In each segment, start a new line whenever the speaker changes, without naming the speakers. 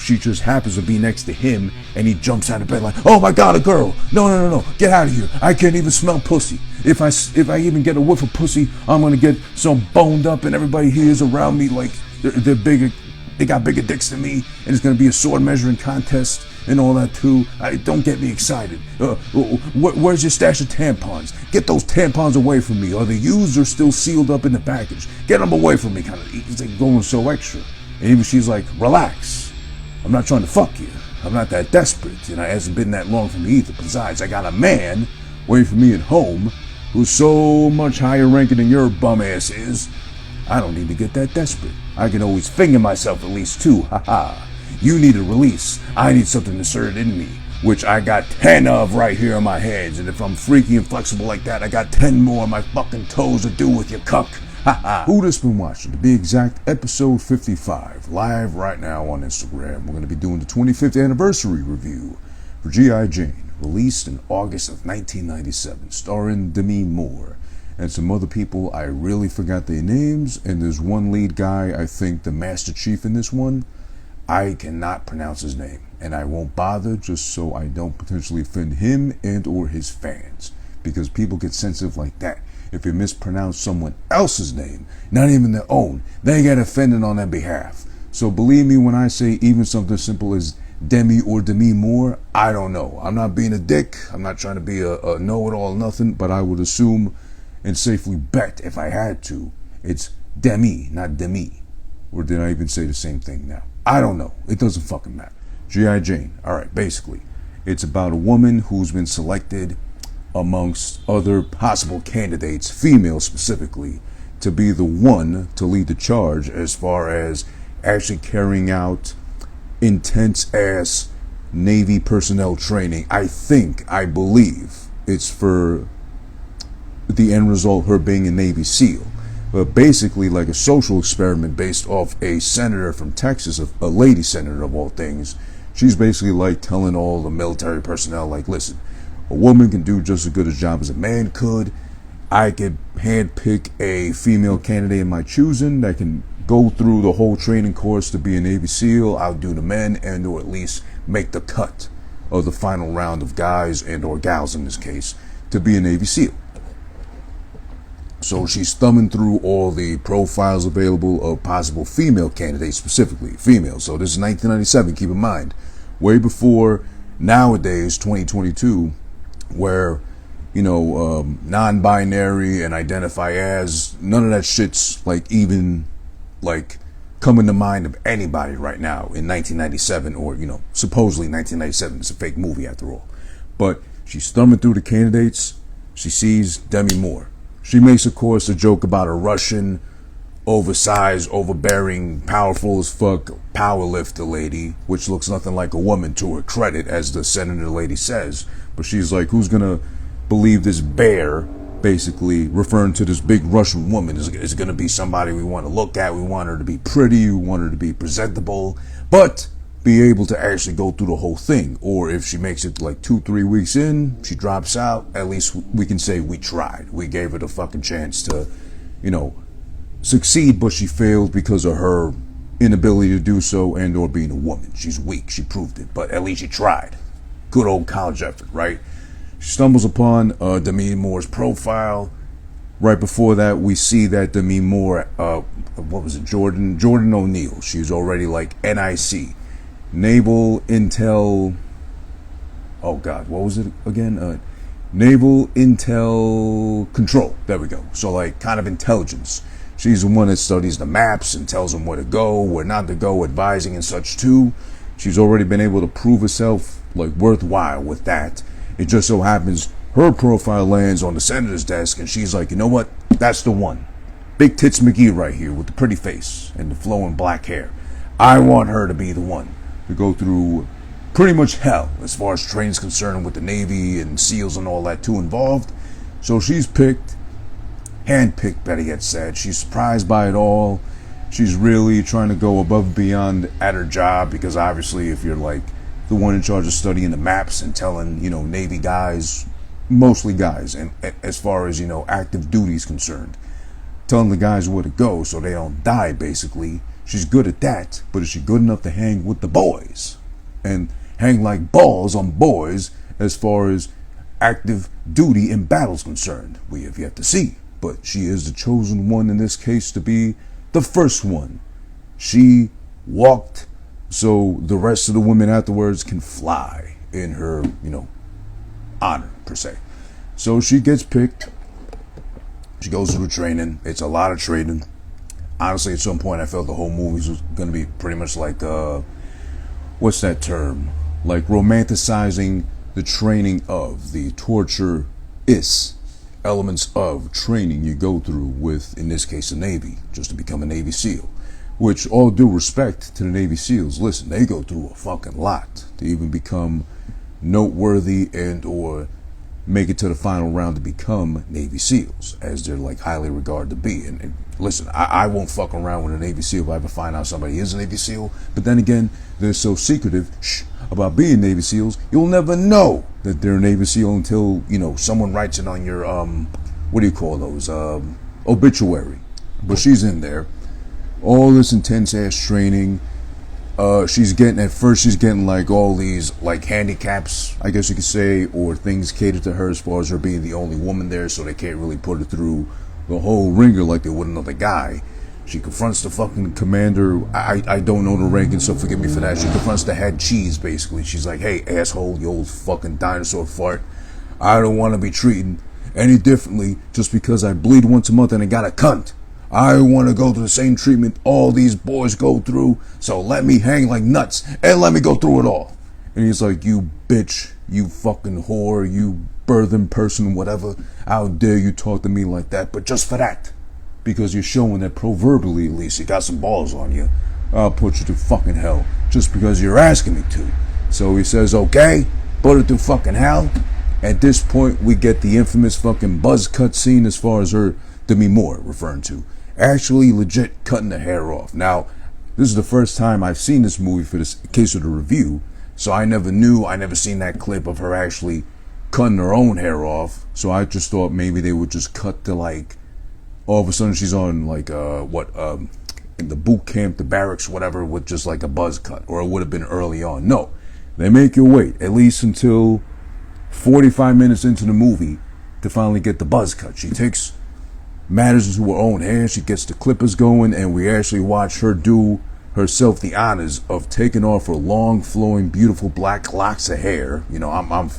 she just happens to be next to him, and he jumps out of bed like, oh my god, a girl, no, get out of here, I can't even smell pussy. If I even get a whiff of pussy, I'm gonna get so boned up, and everybody here is around me like they're bigger, they got bigger dicks than me, and it's gonna be a sword measuring contest and all that too. Don't get me excited. Where's your stash of tampons? Get those tampons away from me. Are they used or still sealed up in the package? Get them away from me. Kind of, it's like going so extra. And even she's like, relax. I'm not trying to fuck you. I'm not that desperate, and it hasn't been that long for me either. Besides, I got a man waiting for me at home who's so much higher ranking than your bum ass is. I don't need to get that desperate. I can always finger myself at least too. Haha. You need a release. I need something inserted in me, which I got 10 of right here on my hands. And if I'm freaky and flexible like that, I got 10 more on my fucking toes to do with your cuck. Haha. Who this been watching? To be exact, episode 55, live right now on Instagram. We're going to be doing the 25th anniversary review for G.I. Jane, released in August of 1997, starring Demi Moore and some other people. I really forgot their names, and there's one lead guy, I think the Master Chief in this one. I cannot pronounce his name, and I won't bother just so I don't potentially offend him and or his fans, because people get sensitive like that. If you mispronounce someone else's name, not even their own, they get offended on their behalf. So believe me when I say even something simple as Demi or Demi Moore, I don't know. I'm not being a dick. I'm not trying to be a know-it-all nothing, but I would assume and safely bet if I had to, it's Demi, not Demi. Or did I even say the same thing now? I don't know. It doesn't fucking matter. G.I. Jane. Alright, basically, it's about a woman who's been selected amongst other possible candidates, female specifically, to be the one to lead the charge as far as actually carrying out intense-ass Navy personnel training. I believe it's for the end result, her being a Navy SEAL. But basically like a social experiment based off a senator from Texas, a lady senator of all things. She's basically like telling all the military personnel, like, listen, a woman can do just as good a job as a man could. I could handpick a female candidate of my choosing that can go through the whole training course to be a Navy SEAL, outdo the men, and or at least make the cut of the final round of guys and or gals in this case to be a Navy SEAL. So she's thumbing through all the profiles available of possible female candidates, specifically female. So this is 1997, keep in mind. Way before nowadays, 2022, where, you know, non-binary and identify as, none of that shit's like even like coming to mind of anybody right now in 1997, or, you know, supposedly 1997. It's a fake movie after all. But she's thumbing through the candidates. She sees Demi Moore. She makes, of course, a joke about a Russian, oversized, overbearing, powerful as fuck powerlifter lady, which looks nothing like a woman to her credit, as the senator lady says. But she's like, who's gonna believe this bear, basically referring to this big Russian woman, is gonna be somebody we want to look at. We want her to be pretty, we want her to be presentable, but be able to actually go through the whole thing. Or if she makes it like 2-3 weeks in, she drops out, at least we can say we tried. We gave her the fucking chance to, you know, succeed, but she failed because of her inability to do so and or being a woman. She's weak, she proved it, but at least she tried. Good old college effort, right? She stumbles upon Demi Moore's profile. Right before that, we see that Demi Moore, what was it, Jordan O'Neill. She's already like NIC. Naval Intel, oh God, what was it again? Naval Intel Control, there we go. So like kind of intelligence. She's the one that studies the maps and tells them where to go, where not to go, advising and such too. She's already been able to prove herself like worthwhile with that. It just so happens her profile lands on the senator's desk and she's like, you know what, that's the one. Big Tits McGee right here with the pretty face and the flowing black hair. I want her to be the one. We go through pretty much hell as far as training's concerned with the Navy and SEALs and all that too involved. So she's picked, handpicked, better yet said. She's surprised by it all. She's really trying to go above and beyond at her job, because obviously if you're like the one in charge of studying the maps and telling, you know, Navy guys, mostly guys, and as far as, you know, active duty is concerned, telling the guys where to go so they don't die, basically, She's good at that, but is she good enough to hang with the boys? And hang like balls on boys as far as active duty in battle's concerned? We have yet to see. But she is the chosen one in this case to be the first one. She walked so the rest of the women afterwards can fly in her, honor, per se. So she gets picked. She goes through training. It's a lot of training. Honestly, at some point, I felt the whole movie was going to be pretty much like, what's that term? Like romanticizing the training of, the torture elements of training you go through with, in this case, the Navy, just to become a Navy SEAL. Which, all due respect to the Navy SEALs, listen, they go through a fucking lot to even become noteworthy and or make it to the final round to become Navy SEALs, as they're like highly regarded to be. And listen, I won't fuck around with a Navy SEAL if I ever find out somebody is a Navy SEAL. But then again, they're so secretive about being Navy SEAls, you'll never know that they're a Navy SEAL until, someone writes it on your, what do you call those, obituary. But she's in there. All this intense ass training. She's getting like all these like handicaps, I guess you could say, or things catered to her as far as her being the only woman there, so they can't really put her through the whole ringer like they would another guy. She confronts the fucking commander. I don't know the ranking, so forgive me for that. She confronts the head cheese, basically. She's like, hey, asshole, you old fucking dinosaur fart. I don't want to be treated any differently just because I bleed once a month and I got a cunt. I want to go through the same treatment all these boys go through, so let me hang like nuts and let me go through it all. And he's like, you bitch, you fucking whore, you birthing person, whatever. How dare you talk to me like that? But just for that, because you're showing that proverbially at least you got some balls on you, I'll put you to fucking hell just because you're asking me to. So he says, okay, put her to fucking hell. At this point, we get the infamous fucking buzz cut scene as far as her, Demi Moore, referring to. Actually legit cutting the hair off. Now, this is the first time I've seen this movie for this case of the review, so I never seen that clip of her actually cutting her own hair off, so I just thought maybe they would just cut to like, all of a sudden she's on like, in the boot camp, the barracks, whatever, with just like a buzz cut, or it would have been early on. No, they make you wait at least until 45 minutes into the movie to finally get the buzz cut. She takes matters into her own hands. She gets the clippers going, and we actually watch her do herself the honors of taking off her long, flowing, beautiful black locks of hair. I'm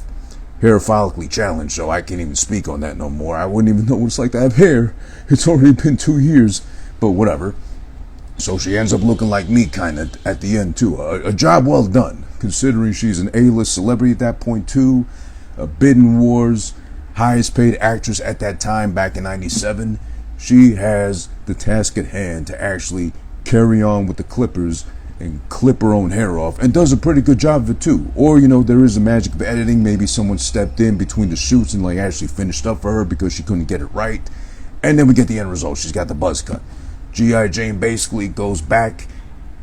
hair follically challenged, so I can't even speak on that no more. I wouldn't even know what it's like to have hair. It's already been 2 years, but whatever. So she ends up looking like me, kind of, at the end, too. A job well done, considering she's an A-list celebrity at that point, too. A bidding wars, highest paid actress at that time back in 97. She has the task at hand to actually carry on with the clippers and clip her own hair off, and does a pretty good job of it too. Or there is a magic of editing. Maybe someone stepped in between the shoots and like actually finished up for her because she couldn't get it right. And then we get the end result. She's got the buzz cut. G.I. Jane basically goes back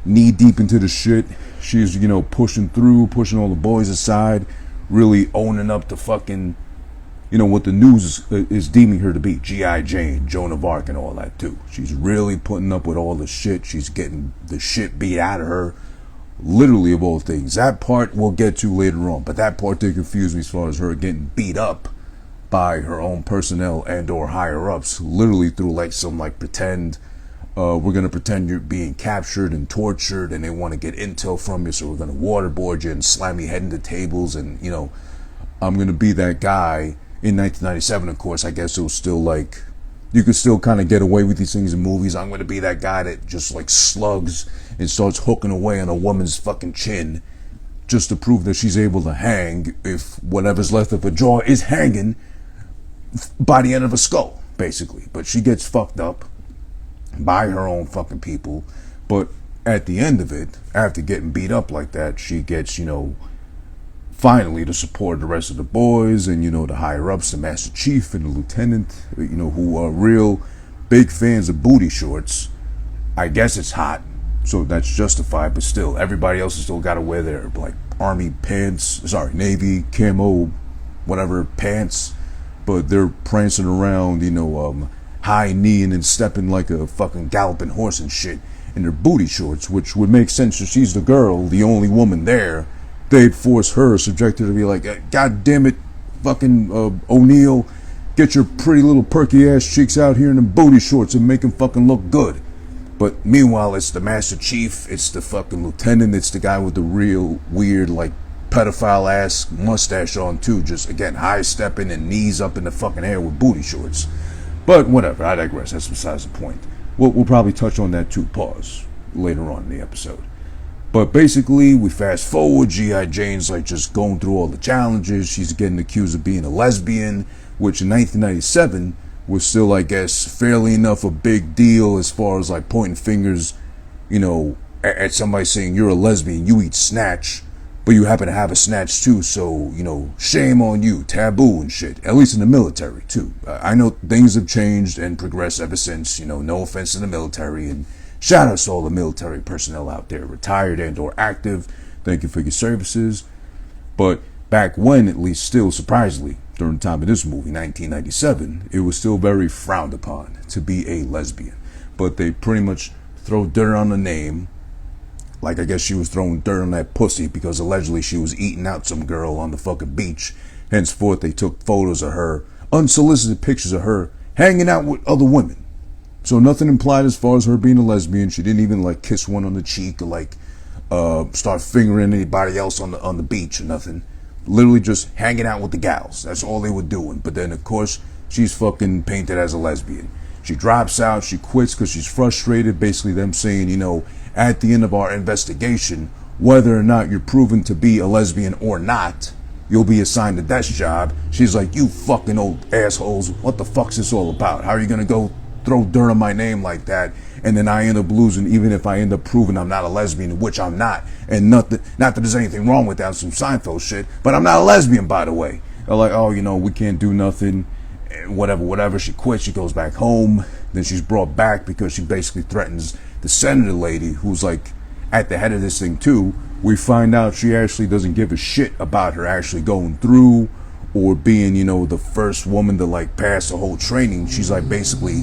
knee deep into the shit. She's pushing all the boys aside, really owning up to fucking what the news is deeming her to be. G.I. Jane, Joan of Arc, and all that too. She's really putting up with all the shit. She's getting the shit beat out of her, literally, of all things. That part we'll get to later on, but that part did confuse me as far as her getting beat up by her own personnel and or higher ups, literally through like some like pretend, we're going to pretend you're being captured and tortured and they want to get intel from you, so we're going to waterboard you and slam your head into tables, and I'm going to be that guy. In 1997, of course, I guess it was still like, you could still kind of get away with these things in movies. I'm going to be that guy that just like slugs and starts hooking away on a woman's fucking chin just to prove that she's able to hang if whatever's left of her jaw is hanging by the end of her skull, basically. But she gets fucked up by her own fucking people. But at the end of it, after getting beat up like that, she gets, finally the support of the rest of the boys and, the higher-ups, the Master Chief and the Lieutenant, who are real big fans of booty shorts. I guess it's hot, so that's justified, but still, everybody else has still got to wear their, like, Navy, camo, whatever, pants, but they're prancing around, high-kneeing and stepping like a fucking galloping horse and shit. in her booty shorts, which would make sense if she's the girl, the only woman there. They'd force her, subject her to be like, God damn it, fucking O'Neill, get your pretty little perky ass cheeks out here in them booty shorts and make them fucking look good. But meanwhile, it's the Master Chief, it's the fucking lieutenant, it's the guy with the real weird, like, pedophile ass mustache on too, just again high stepping and knees up in the fucking air with booty shorts. But whatever, I digress, that's besides the point. We'll probably touch on that too, pause, later on in the episode. But basically, we fast forward, G.I. Jane's like just going through all the challenges, she's getting accused of being a lesbian, which in 1997 was still, I guess, fairly enough a big deal as far as like pointing fingers, you know, at somebody saying you're a lesbian, you eat snatch, but you happen to have a snatch too, so, you know, shame on you, taboo and shit, at least in the military too. I know things have changed and progressed ever since, you know, no offense to the military, and shout out to all the military personnel out there, retired and or active, thank you for your services. But back when, at least still surprisingly, during the time of this movie, 1997, it was still very frowned upon to be a lesbian. But they pretty much throw dirt on the name, like I guess she was throwing dirt on that pussy because allegedly she was eating out some girl on the fucking beach. Henceforth, they took photos of her, unsolicited pictures of her, hanging out with other women. So nothing implied as far as her being a lesbian. She didn't even like kiss one on the cheek or like start fingering anybody else on the beach or nothing. Literally just hanging out with the gals. That's all they were doing. But then, of course, she's fucking painted as a lesbian. She drops out, she quits because she's frustrated. Basically them saying, you know, at the end of our investigation, whether or not you're proven to be a lesbian or not, you'll be assigned a desk job. She's like, you fucking old assholes, what the fuck's this all about? How are you gonna go throw dirt on my name like that, and then I end up losing, even if I end up proving I'm not a lesbian, which I'm not, and not that there's anything wrong with that, some Seinfeld shit, but I'm not a lesbian, by the way. They're like, oh, you know, we can't do nothing, whatever. She quits, she goes back home, then she's brought back because she basically threatens the senator lady, who's like at the head of this thing too. We find out she actually doesn't give a shit about her actually going through or being, you know, the first woman to like pass the whole training. She's like basically,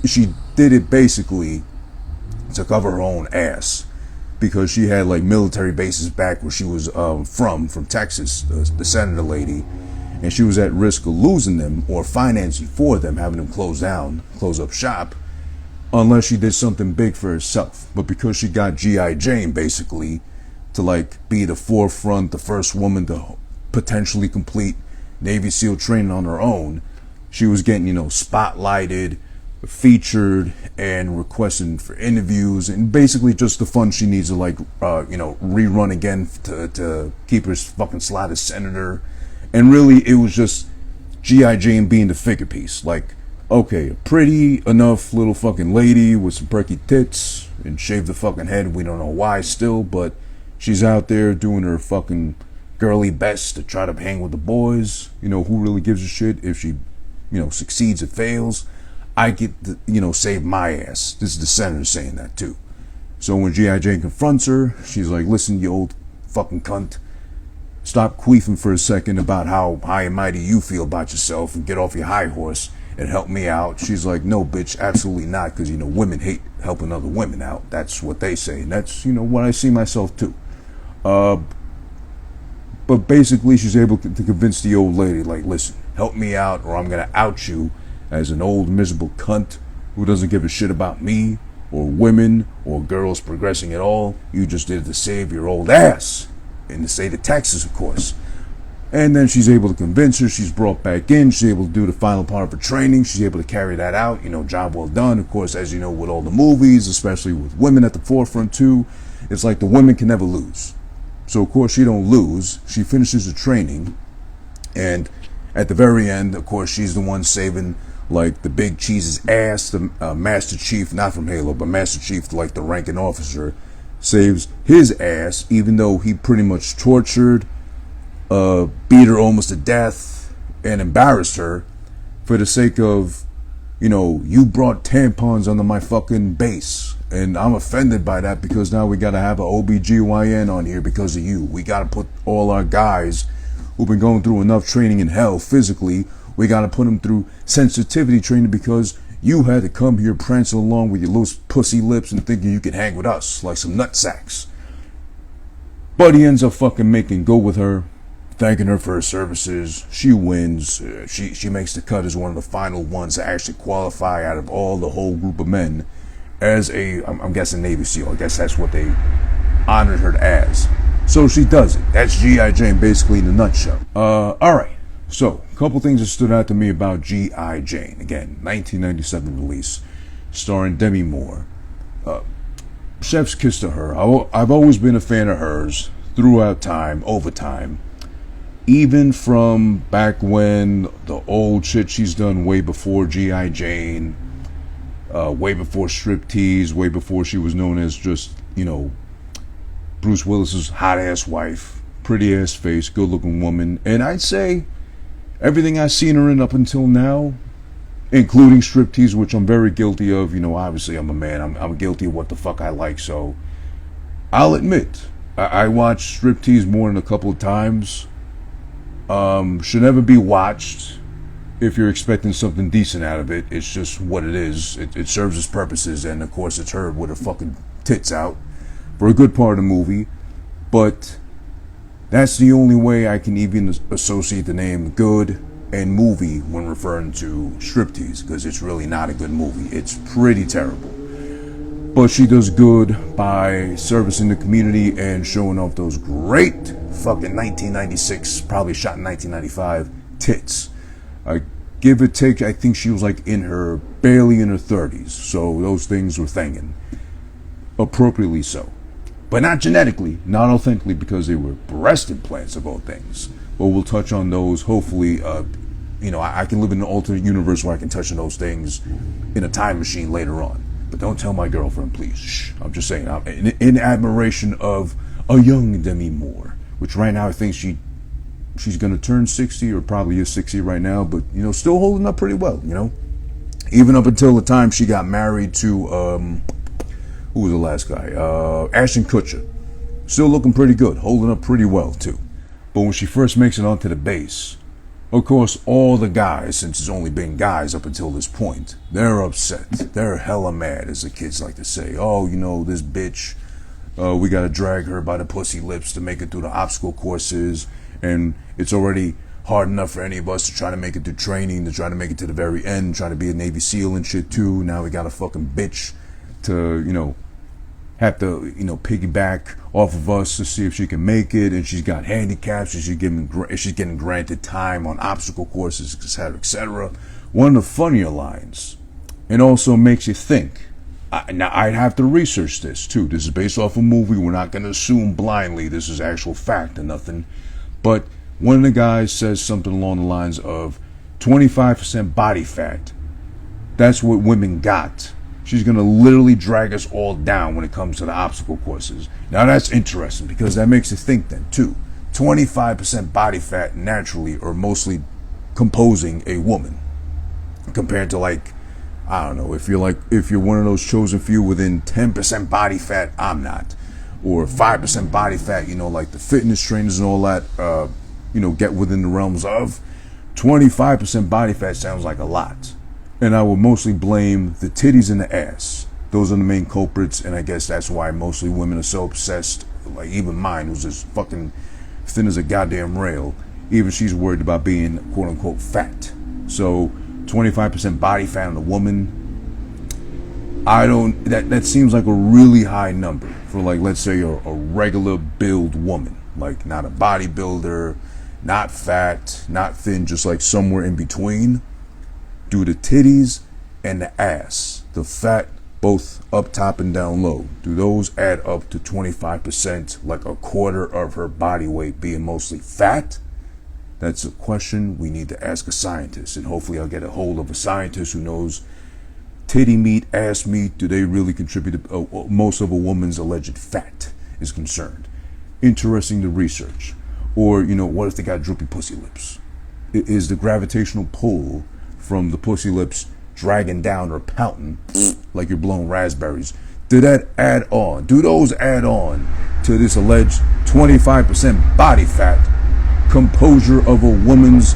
she did it basically to cover her own ass because she had like military bases back where she was from Texas, the senator lady, and she was at risk of losing them or financing for them, having them close up shop, unless she did something big for herself. But because she got G.I. Jane basically to like be the forefront, the first woman to potentially complete Navy SEAL training on her own, she was getting, you know, spotlighted, featured, and requesting for interviews, and basically just the fun she needs to like you know, rerun again to keep her fucking slot as senator. And really it was just G.I. Jane being the figure piece. Like, okay, a pretty enough little fucking lady with some perky tits and shaved the fucking head, we don't know why still, but she's out there doing her fucking girly best to try to hang with the boys. You know, who really gives a shit if she, you know, succeeds or fails? I get to, you know, save my ass. This is the senator saying that too. So when G.I. Jane confronts her, she's like, listen, you old fucking cunt, stop queefing for a second about how high and mighty you feel about yourself and get off your high horse and help me out. She's like, no, bitch, absolutely not, because, you know, women hate helping other women out. That's what they say, and that's, you know, what I see myself too. But basically she's able to convince the old lady, like, listen, help me out or I'm gonna out you as an old miserable cunt who doesn't give a shit about me or women or girls progressing at all. You just did it to save your old ass in the state of Texas, of course. And then she's able to convince her. She's brought back in. She's able to do the final part of her training. She's able to carry that out. You know, job well done. Of course, as you know, with all the movies, especially with women at the forefront too, it's like the women can never lose. So of course she don't lose. She finishes the training, and at the very end, of course, she's the one saving like the big cheese's ass. The Master Chief, not from Halo, but Master Chief, like the ranking officer, saves his ass, even though he pretty much tortured, beat her almost to death, and embarrassed her for the sake of, you know, you brought tampons under my fucking base. And I'm offended by that because now we got to have an OBGYN on here because of you. We got to put all our guys who've been going through enough training in hell physically, we got to put them through sensitivity training because You had to come here prancing along with your little pussy lips and thinking you could hang with us like some nutsacks. But he ends up fucking making go with her, thanking her for her services. She wins. She makes the cut as one of the final ones to actually qualify out of all the whole group of men as I'm guessing Navy SEAL. I guess that's what they honored her as. So she does it. That's G.I. Jane basically in a nutshell. Alright. So, a couple things that stood out to me about G.I. Jane. Again, 1997 release, starring Demi Moore. Chef's kiss to her. I've always been a fan of hers throughout time, over time. Even from back when the old shit she's done way before G.I. Jane, way before Striptease, way before she was known as just, Bruce Willis's hot-ass wife, pretty-ass face, good-looking woman. And I'd say everything I've seen her in up until now, including Striptease, which I'm very guilty of. Obviously I'm a man. I'm guilty of what the fuck I like. So I'll admit, I watched Striptease more than a couple of times. Should never be watched if you're expecting something decent out of it. It's just what it is. It serves its purposes. And of course it's her with her fucking tits out for a good part of the movie. But that's the only way I can even associate the name good and movie when referring to Striptease, because it's really not a good movie. It's pretty terrible. But she does good by servicing the community and showing off those great fucking 1996, probably shot in 1995, tits. Give or take, I think she was like barely in her 30s. So those things were thangin'. Appropriately so. But not genetically, not authentically, because they were breast implants of all things. But we'll touch on those. Hopefully, I can live in an alternate universe where I can touch on those things in a time machine later on. But don't tell my girlfriend, please. Shh. I'm just saying, I'm in admiration of a young Demi Moore, which right now I think she's going to turn 60, or probably is 60 right now, but, still holding up pretty well, Even up until the time she got married to, who was the last guy? Ashton Kutcher. Still looking pretty good, holding up pretty well too. But when she first makes it onto the base, of course, all the guys, since it's only been guys up until this point, they're upset. They're hella mad, as the kids like to say. Oh, this bitch, we gotta drag her by the pussy lips to make it through the obstacle courses, and it's already hard enough for any of us to try to make it through training, to try to make it to the very end, try to be a Navy SEAL and shit too. Now we got a fucking bitch to, have to, piggyback off of us to see if she can make it, and she's got handicaps, and she's getting granted time on obstacle courses, etc., etc. One of the funnier lines, and also makes you think. Now, I'd have to research this, too. This is based off a movie. We're not going to assume blindly this is actual fact or nothing. But one of the guys says something along the lines of 25% body fat. That's what women got. She's going to literally drag us all down when it comes to the obstacle courses. Now that's interesting, because that makes you think then too. 25% body fat naturally or mostly composing a woman, compared to I don't know, if you're one of those chosen few within 10% body fat, I'm not. Or 5% body fat, like the fitness trainers and all that, get within the realms of. 25% body fat sounds like a lot. And I will mostly blame the titties and the ass. Those are the main culprits, and I guess that's why mostly women are so obsessed. Like even mine, who's just fucking thin as a goddamn rail. Even she's worried about being quote unquote fat. So 25% body fat on a woman, that seems like a really high number for let's say a regular build woman. Like not a bodybuilder, not fat, not thin, just like somewhere in between. Do the titties and the ass, the fat, both up top and down low, do those add up to 25%, like a quarter of her body weight being mostly fat? That's a question we need to ask a scientist, and hopefully I'll get a hold of a scientist who knows titty meat, ass meat, do they really contribute to most of a woman's alleged fat is concerned. Interesting to research. Or, what if they got droopy pussy lips? Is the gravitational pull from the pussy lips dragging down or pouting like you're blowing raspberries? Do those add on to this alleged 25% body fat composure of a woman's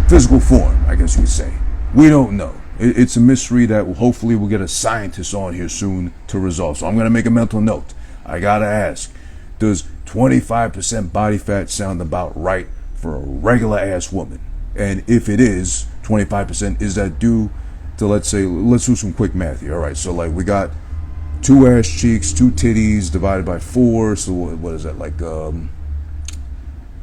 physical form, I guess you could say? We don't know. It's a mystery that hopefully we'll get a scientist on here soon to resolve. So I'm going to make a mental note. I got to ask, does 25% body fat sound about right for a regular ass woman? And if it is 25%, is that due to, let's do some quick math here. All right, so like we got 2 ass cheeks, 2 titties divided by 4. So what is that, like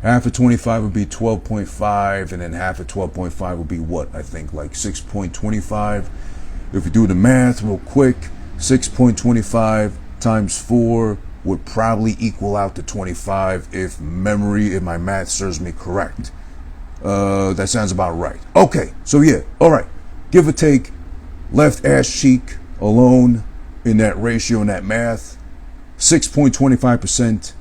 half of 25 would be 12.5, and then half of 12.5 would be what? I think like 6.25. If we do the math real quick, 6.25 times 4 would probably equal out to 25 if my math serves me correct. That sounds about right. Okay, so yeah, all right. Give or take, left ass cheek alone in that ratio, in that math, 6.25%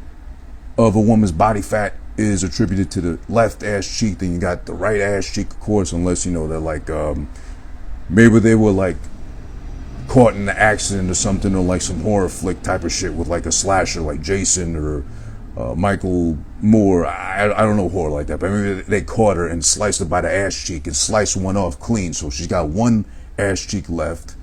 of a woman's body fat is attributed to the left ass cheek. Then you got the right ass cheek, of course, unless they're like maybe they were like caught in an accident or something, or like some horror flick type of shit with like a slasher like Jason or Michael Moore. I don't know horror like that, but maybe they caught her and sliced her by the ass cheek and sliced one off clean, so she's got one ass cheek left,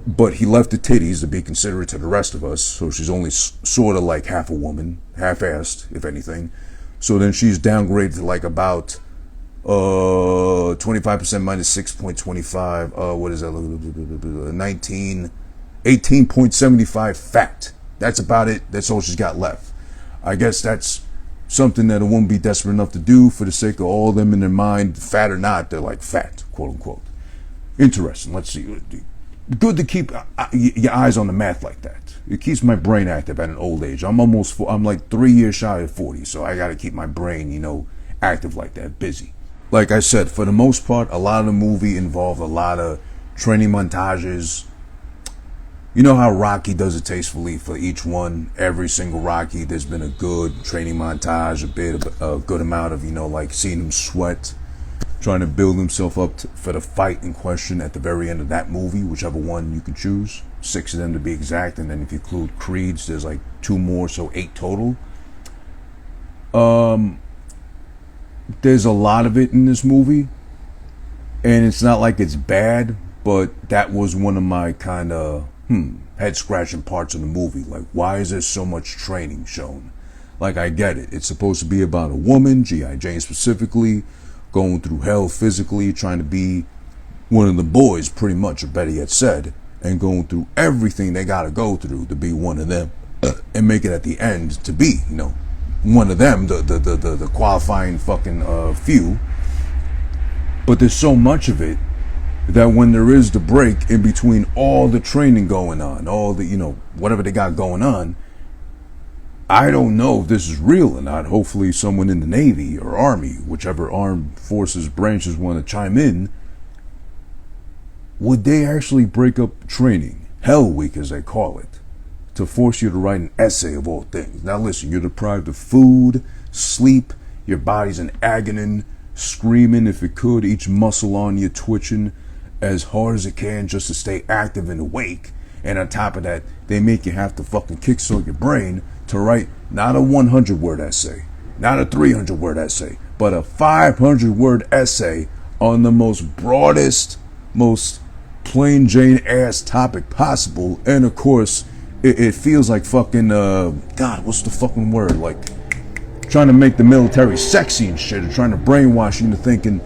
but he left the titties to be considerate to the rest of us, so she's only sort of like half a woman, half-assed if anything. So then she's downgraded to like about 25% minus 6.25, what is that, 18.75 fat. That's about it. That's all she's got left. I guess that's something that a woman be desperate enough to do for the sake of all of them in their mind, fat or not, they're like fat, quote unquote. Interesting. Let's see. Good to keep your eyes on the math like that. It keeps my brain active at an old age. I'm like 3 years shy of 40, so I got to keep my brain, active like that, busy. Like I said, for the most part, a lot of the movie involved a lot of training montages. You know how Rocky does it tastefully for each one. Every single Rocky, there's been a good training montage, a good amount of, like seeing him sweat, trying to build himself up for the fight in question at the very end of that movie, whichever one you can choose. 6 of them to be exact, and then if you include Creeds, there's like 2 more, so 8 total. There's a lot of it in this movie, and it's not like it's bad, but that was one of my kind of head-scratching parts of the movie. Like, why is there so much training shown? Like, I get it. It's supposed to be about a woman, G.I. Jane specifically, going through hell physically, trying to be one of the boys, pretty much, or better yet said, and going through everything they got to go through to be one of them, and make it at the end to be, one of them, the qualifying fucking few. But there's so much of it that when there is the break in between all the training going on, all the, whatever they got going on, I don't know if this is real or not. Hopefully someone in the Navy or Army, whichever armed forces branches want to chime in, would they actually break up training, Hell Week as they call it, to force you to write an essay of all things? Now listen, you're deprived of food, sleep, your body's in agony, screaming if it could, each muscle on you twitching as hard as it can just to stay active and awake. And on top of that, they make you have to fucking kickstart your brain to write not a 100-word essay, not a 300-word essay, but a 500-word essay on the most broadest, most plain Jane ass topic possible. And of course, it feels like fucking, God, what's the fucking word? Like trying to make the military sexy and shit, or trying to brainwash you into thinking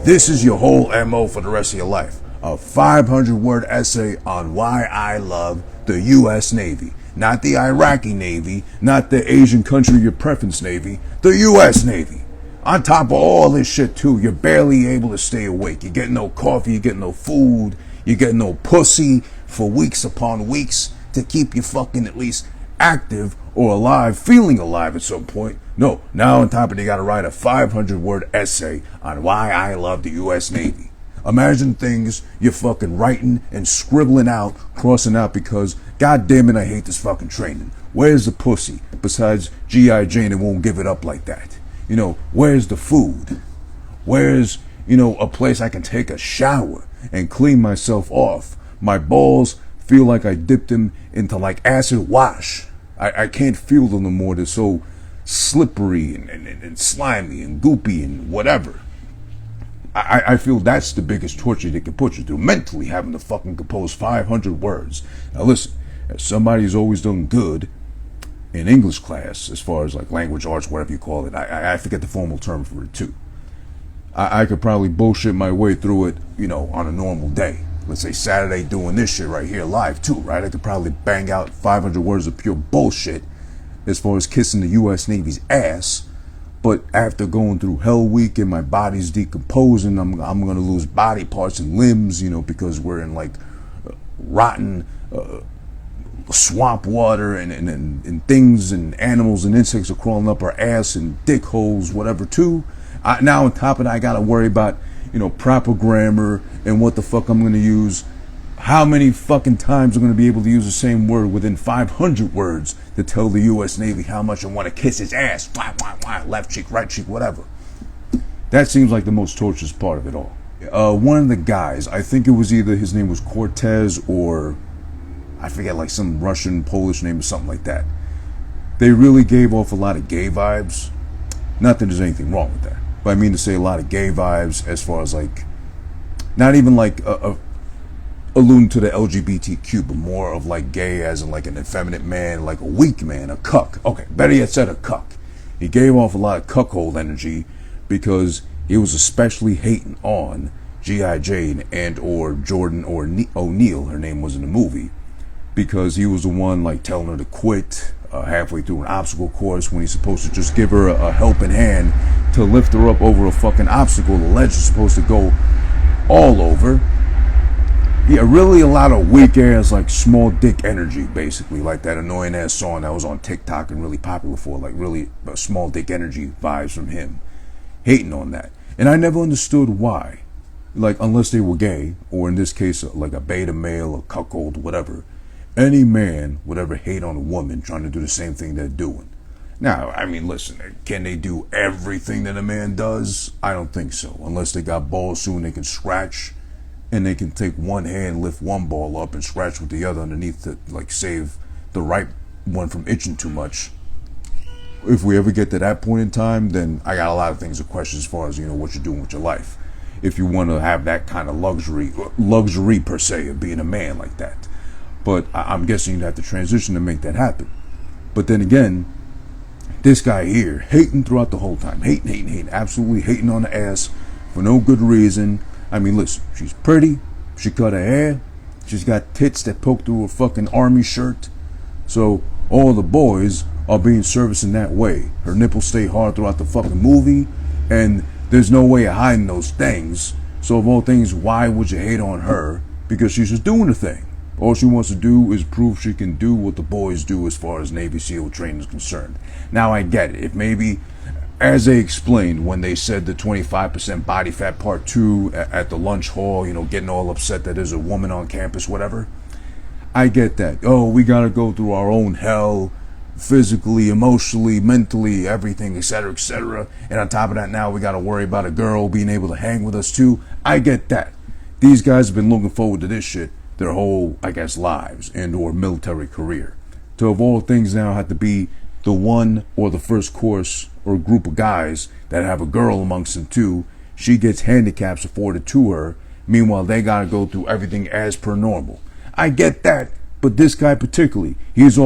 this is your whole MO for the rest of your life. A 500-word essay on why I love the U.S. Navy. Not the Iraqi Navy, not the Asian country of your preference Navy, the U.S. Navy. On top of all this shit too, you're barely able to stay awake. You're getting no coffee, you're getting no food, you're getting no pussy for weeks upon weeks to keep you fucking at least active or alive, feeling alive at some point. No, now on top of it, you gotta write a 500-word essay on why I love the U.S. Navy. Imagine things you're fucking writing and scribbling out, crossing out because, god damn it, I hate this fucking training. Where's the pussy? Besides G.I. Jane, it won't give it up like that. Where's the food? Where's, a place I can take a shower and clean myself off? My balls feel like I dipped them into like acid wash. I can't feel them no more. They're so slippery and slimy and goopy and whatever. I feel that's the biggest torture they can put you through, mentally, having to fucking compose 500 words. Now listen, as somebody who's always done good in English class, as far as like language arts, whatever you call it, I forget the formal term for it too. I could probably bullshit my way through it, on a normal day. Let's say Saturday doing this shit right here live too, right? I could probably bang out 500 words of pure bullshit as far as kissing the U.S. Navy's ass. But after going through Hell Week and my body's decomposing, I'm going to lose body parts and limbs, because we're in like rotten swamp water and things and animals and insects are crawling up our ass and dick holes, whatever too. Now on top of that, I got to worry about, proper grammar and what the fuck I'm going to use. How many fucking times I'm going to be able to use the same word within 500 words to tell the U.S. Navy how much I want to kiss his ass. Wah, wah, wah, left cheek, right cheek, whatever. That seems like the most torturous part of it all. One of the guys, I think it was either his name was Cortez or I forget, like some Russian, Polish name or something like that. They really gave off a lot of gay vibes. Not that there's anything wrong with that, but I mean to say a lot of gay vibes as far as like, not even like alluding to the LGBTQ, but more of like gay as in like an effeminate man, like a weak man, a cuck. Okay, better yet said, a cuck. He gave off a lot of cuckold energy because he was especially hating on G.I. Jane and or Jordan or O'Neill, her name was in the movie, because he was the one like telling her to quit halfway through an obstacle course when he's supposed to just give her a helping hand to lift her up over a fucking obstacle the ledge is supposed to go all over. Yeah, really a lot of weak ass, like small dick energy, basically, like that annoying ass song that was on TikTok and really popular for, like really small dick energy vibes from him, hating on that. And I never understood why, like unless they were gay, or in this case, like a beta male, a cuckold, whatever. Any man would ever hate on a woman trying to do the same thing they're doing. Now, I mean, listen, can they do everything that a man does? I don't think so, unless they got balls soon they can scratch. And they can take one hand, lift one ball up, and scratch with the other underneath to like save the right one from itching too much. If we ever get to that point in time, then I got a lot of things to question as far as what you're doing with your life. If you want to have that kind of luxury per se of being a man like that, but I'm guessing you'd have to transition to make that happen. But then again, this guy here hating throughout the whole time, hating, absolutely hating on the ass for no good reason. I mean, listen, she's pretty, she cut her hair, she's got tits that poke through her fucking army shirt, so all the boys are being serviced in that way. Her nipples stay hard throughout the fucking movie, and there's no way of hiding those things, so of all things, why would you hate on her? Because she's just doing the thing. All she wants to do is prove she can do what the boys do as far as Navy SEAL training is concerned. Now I get it, if maybe, as they explained when they said the 25% body fat part 2 at the lunch hall, getting all upset that there's a woman on campus, whatever. I get that. Oh, we got to go through our own hell, physically, emotionally, mentally, everything, etc., etc. And on top of that, now we got to worry about a girl being able to hang with us too. I get that. These guys have been looking forward to this shit their whole, I guess, lives and or military career. To of all things now have to be the one or the first course or group of guys that have a girl amongst them too. She gets handicaps afforded to her. Meanwhile, they gotta go through everything as per normal. I get that, but this guy particularly, there's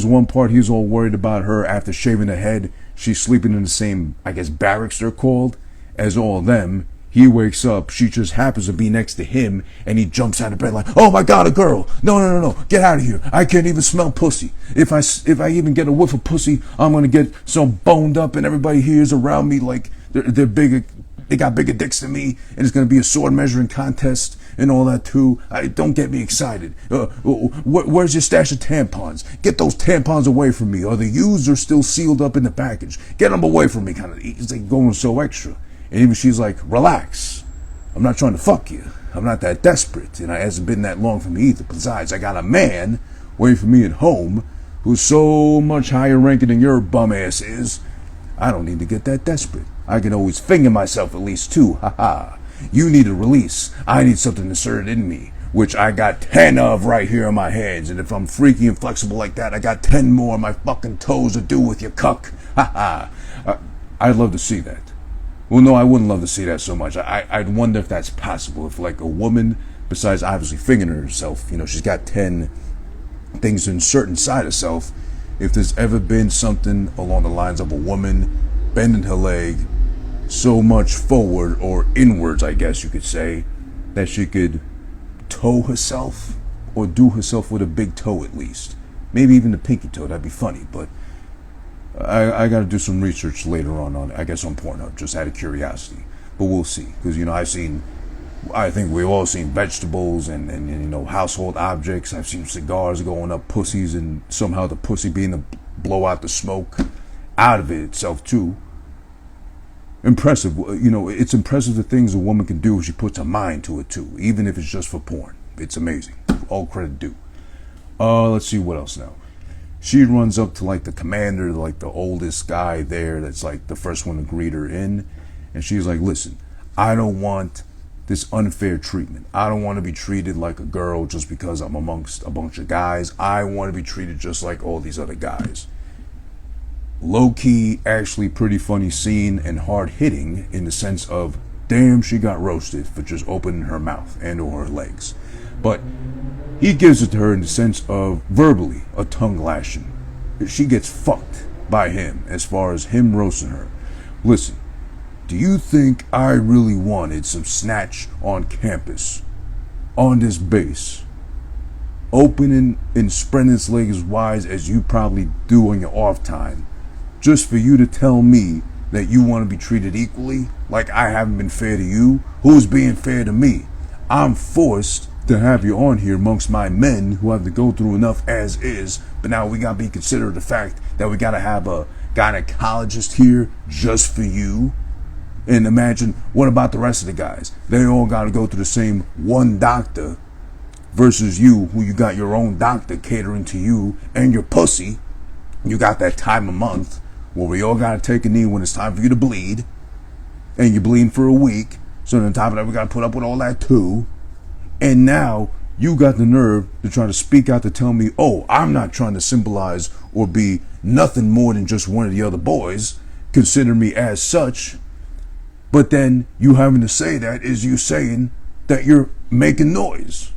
one part he's all worried about her after shaving her head. She's sleeping in the same, I guess, barracks they're called, as all them. He wakes up, she just happens to be next to him, and he jumps out of bed like, oh my God, a girl. No, get out of here. I can't even smell pussy. If I even get a whiff of pussy, I'm going to get so boned up and everybody here is around me like they're bigger. They got bigger dicks than me, and it's going to be a sword measuring contest and all that too. Don't get me excited. Where's your stash of tampons? Get those tampons away from me. Are the used or still sealed up in the package? Get them away from me. Kind of, it's like going so extra. And even she's like, relax. I'm not trying to fuck you. I'm not that desperate. And it hasn't been that long for me either. Besides, I got a man waiting for me at home who's so much higher ranking than your bum ass is. I don't need to get that desperate. I can always finger myself at least too. Ha. You need a release. I need something inserted in me, which I got 10 of right here on my hands. And if I'm freaky and flexible like that, I got 10 more on my fucking toes to do with your cuck. Ha. I'd love to see that. Well, no, I wouldn't love to see that so much. I'd wonder if that's possible. If like a woman, besides obviously fingering herself, she's got 10 things to insert inside herself. If there's ever been something along the lines of a woman bending her leg so much forward or inwards, I guess you could say, that she could toe herself or do herself with a big toe at least. Maybe even the pinky toe, that'd be funny, but I got to do some research later on it, I guess on Pornhub, just out of curiosity. But we'll see, because, I think we've all seen vegetables and household objects. I've seen cigars going up pussies and somehow the pussy being to blow out the smoke out of it itself too. Impressive. It's impressive the things a woman can do if she puts her mind to it too, even if it's just for porn. It's amazing. All credit due. Let's see what else now. She runs up to like the commander, like the oldest guy there that's like the first one to greet her in. And she's like, listen, I don't want this unfair treatment. I don't want to be treated like a girl just because I'm amongst a bunch of guys. I want to be treated just like all these other guys. Low-key, actually pretty funny scene and hard-hitting in the sense of, damn, she got roasted for just opening her mouth and or her legs. But he gives it to her in the sense of verbally, a tongue lashing. She gets fucked by him as far as him roasting her. Listen, do you think I really wanted some snatch on campus, on this base, opening and spreading its legs as wide as you probably do on your off time, just for you to tell me that you want to be treated equally, like I haven't been fair to you? Who's being fair to me? I'm forced to have you on here amongst my men who have to go through enough as is, but now we gotta be considered the fact that we gotta have a gynecologist here just for you. And imagine, what about the rest of the guys? They all gotta go through the same one doctor versus you, who you got your own doctor catering to you and your pussy. You got that time a month where we all gotta take a knee when it's time for you to bleed, and you're bleeding for a week. So on top of that, we gotta put up with all that too. And now you got the nerve to try to speak out to tell me, oh, I'm not trying to symbolize or be nothing more than just one of the other boys. Consider me as such. But then you having to say that is you saying that you're making noise,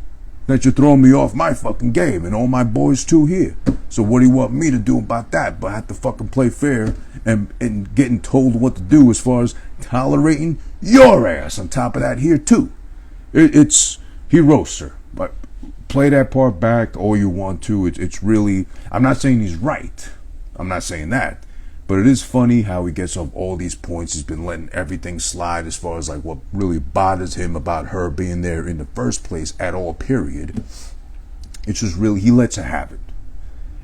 that you're throwing me off my fucking game and all my boys too here. So what do you want me to do about that? But I have to fucking play fair and getting told what to do as far as tolerating your ass on top of that here too. He roasts her, but play that part back all you want to. It's really, I'm not saying he's right. I'm not saying that. But it is funny how he gets off all these points. He's been letting everything slide as far as like what really bothers him about her being there in the first place at all, period. It's just really, he lets her have it.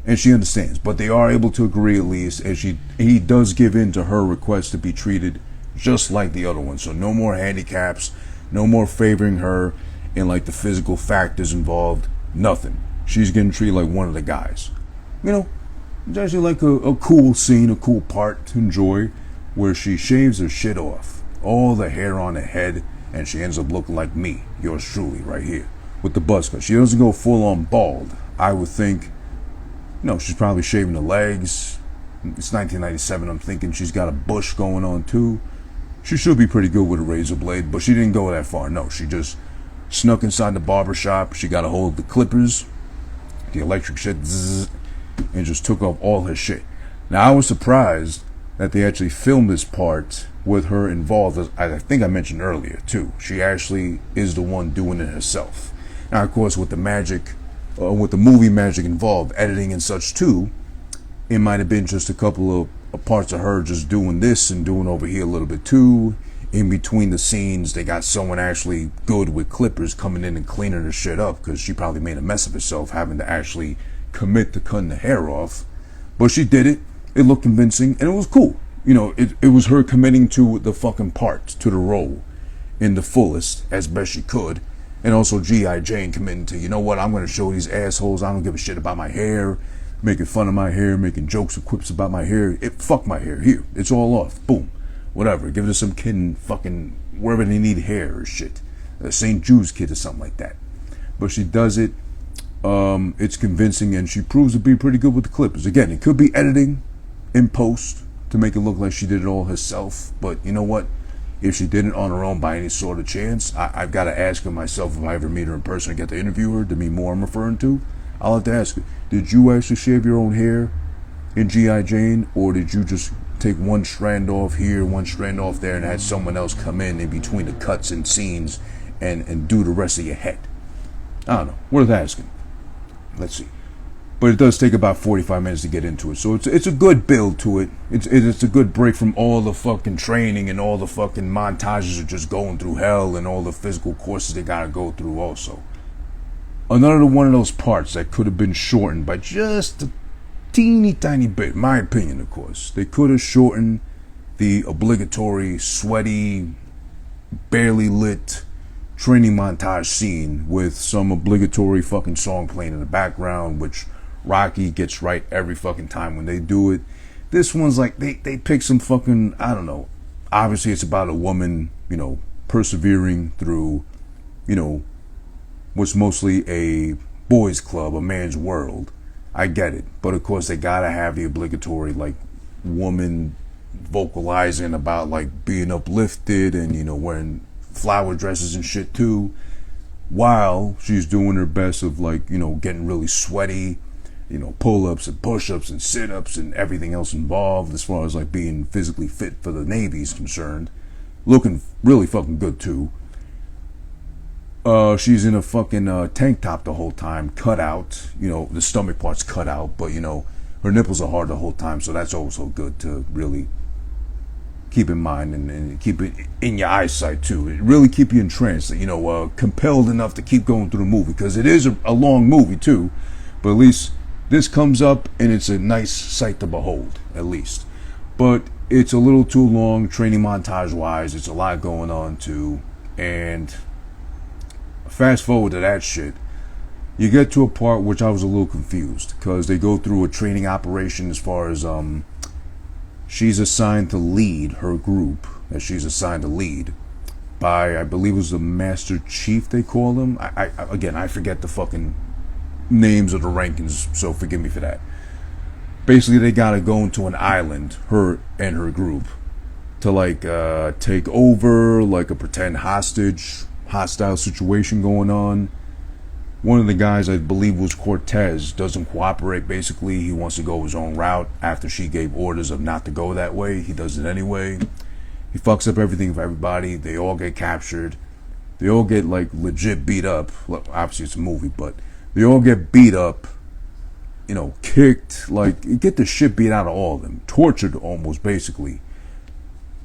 And she understands. But they are able to agree at least, and he does give in to her request to be treated just like the other one. So no more handicaps, no more favoring her and like the physical factors involved, nothing. She's getting treated like one of the guys. It's actually like a cool scene, a cool part to enjoy, where she shaves her shit off, all the hair on her head, and she ends up looking like me, yours truly, right here, with the buzz cut. She doesn't go full on bald. I would think, she's probably shaving the legs. It's 1997, I'm thinking she's got a bush going on too. She should be pretty good with a razor blade, but she didn't go that far. No, she just snuck inside the barber shop. She got a hold of the clippers, the electric shit, zzz, and just took off all her shit. Now, I was surprised that they actually filmed this part with her involved, as I think I mentioned earlier, too. She actually is the one doing it herself. Now, of course, with the magic, with the movie magic involved, editing and such, too, it might have been just a couple of parts of her just doing this and doing over here a little bit, too. In between the scenes, they got someone actually good with clippers coming in and cleaning her shit up, because she probably made a mess of herself having to actually commit to cutting the hair off. But she did it. It looked convincing, and it was cool. It was her committing to the fucking part, to the role, in the fullest, as best she could. And also G.I. Jane committing to, I'm going to show these assholes I don't give a shit about my hair, making fun of my hair, making jokes and quips about my hair. Fuck my hair. Here, it's all off. Boom. Whatever. Give it to some kid in fucking wherever they need hair or shit. A St. Jude's kid or something like that. But she does it. It's convincing, and she proves to be pretty good with the clippers. Again, it could be editing in post to make it look like she did it all herself, but you know what? if she did it on her own by any sort of chance, I've got to ask her myself if I ever meet her in person and get to interview her, Demi Moore I'm referring to. I'll have to ask her, did you actually shave your own hair in G.I. Jane, or did you just take one strand off here, one strand off there, and had someone else come in between the cuts and scenes and do the rest of your head? I don't know. Worth asking. Let's see. But it does take about 45 minutes to get into it. So it's a good build to it. It's a good break from all the fucking training and all the fucking montages of just going through hell and all the physical courses they gotta go through also. Another one of those parts that could have been shortened by just a teeny tiny bit, my opinion of course. They could have shortened the obligatory, sweaty, barely lit training montage scene with some obligatory fucking song playing in the background, which Rocky gets right every fucking time when they do it. This one's like, they pick some fucking, I don't know. Obviously it's about a woman, persevering through, what's mostly a boys club, a man's world. I get it. But of course they gotta have the obligatory, like, woman vocalizing about, like, being uplifted and, wearing flower dresses and shit too, while she's doing her best of, like, getting really sweaty, pull-ups and push-ups and sit-ups and everything else involved as far as, like, being physically fit for the Navy is concerned. Looking really fucking good too. She's in a fucking tank top the whole time, cut out, the stomach part's cut out, but her nipples are hard the whole time, so that's also good to really keep in mind and keep it in your eyesight too. It really keep you entranced, compelled enough to keep going through the movie, because it is a long movie too, but at least this comes up and it's a nice sight to behold, at least. But it's a little too long training montage wise. It's a lot going on too, and fast forward to that shit, you get to a part which I was a little confused, because they go through a training operation as far as she's assigned to lead her group, that she's assigned to lead by, I believe it was the Master Chief they call him. I forget the fucking names of the rankings, so forgive me for that. Basically they gotta go into an island, her and her group, to like take over, like a pretend hostile situation going on. One of the guys, I believe was Cortez, doesn't cooperate. Basically he wants to go his own route after she gave orders of not to go that way. He does it anyway. He fucks up everything for everybody. They all get captured. They all get like legit beat up. Well, obviously it's a movie, but they all get beat up, kicked, like, you get the shit beat out of all of them, tortured almost basically.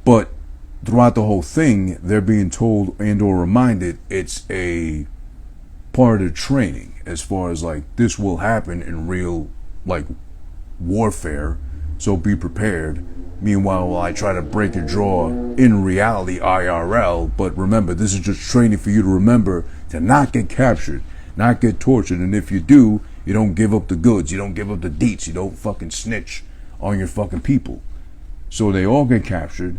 But throughout the whole thing, they're being told and or reminded it's a part of training, as far as like, this will happen in real, like, warfare, so be prepared. Meanwhile, while I try to break your jaw in reality, IRL, but remember, this is just training for you to remember to not get captured, not get tortured, and if you do, you don't give up the goods, you don't give up the deets, you don't fucking snitch on your fucking people. So they all get captured.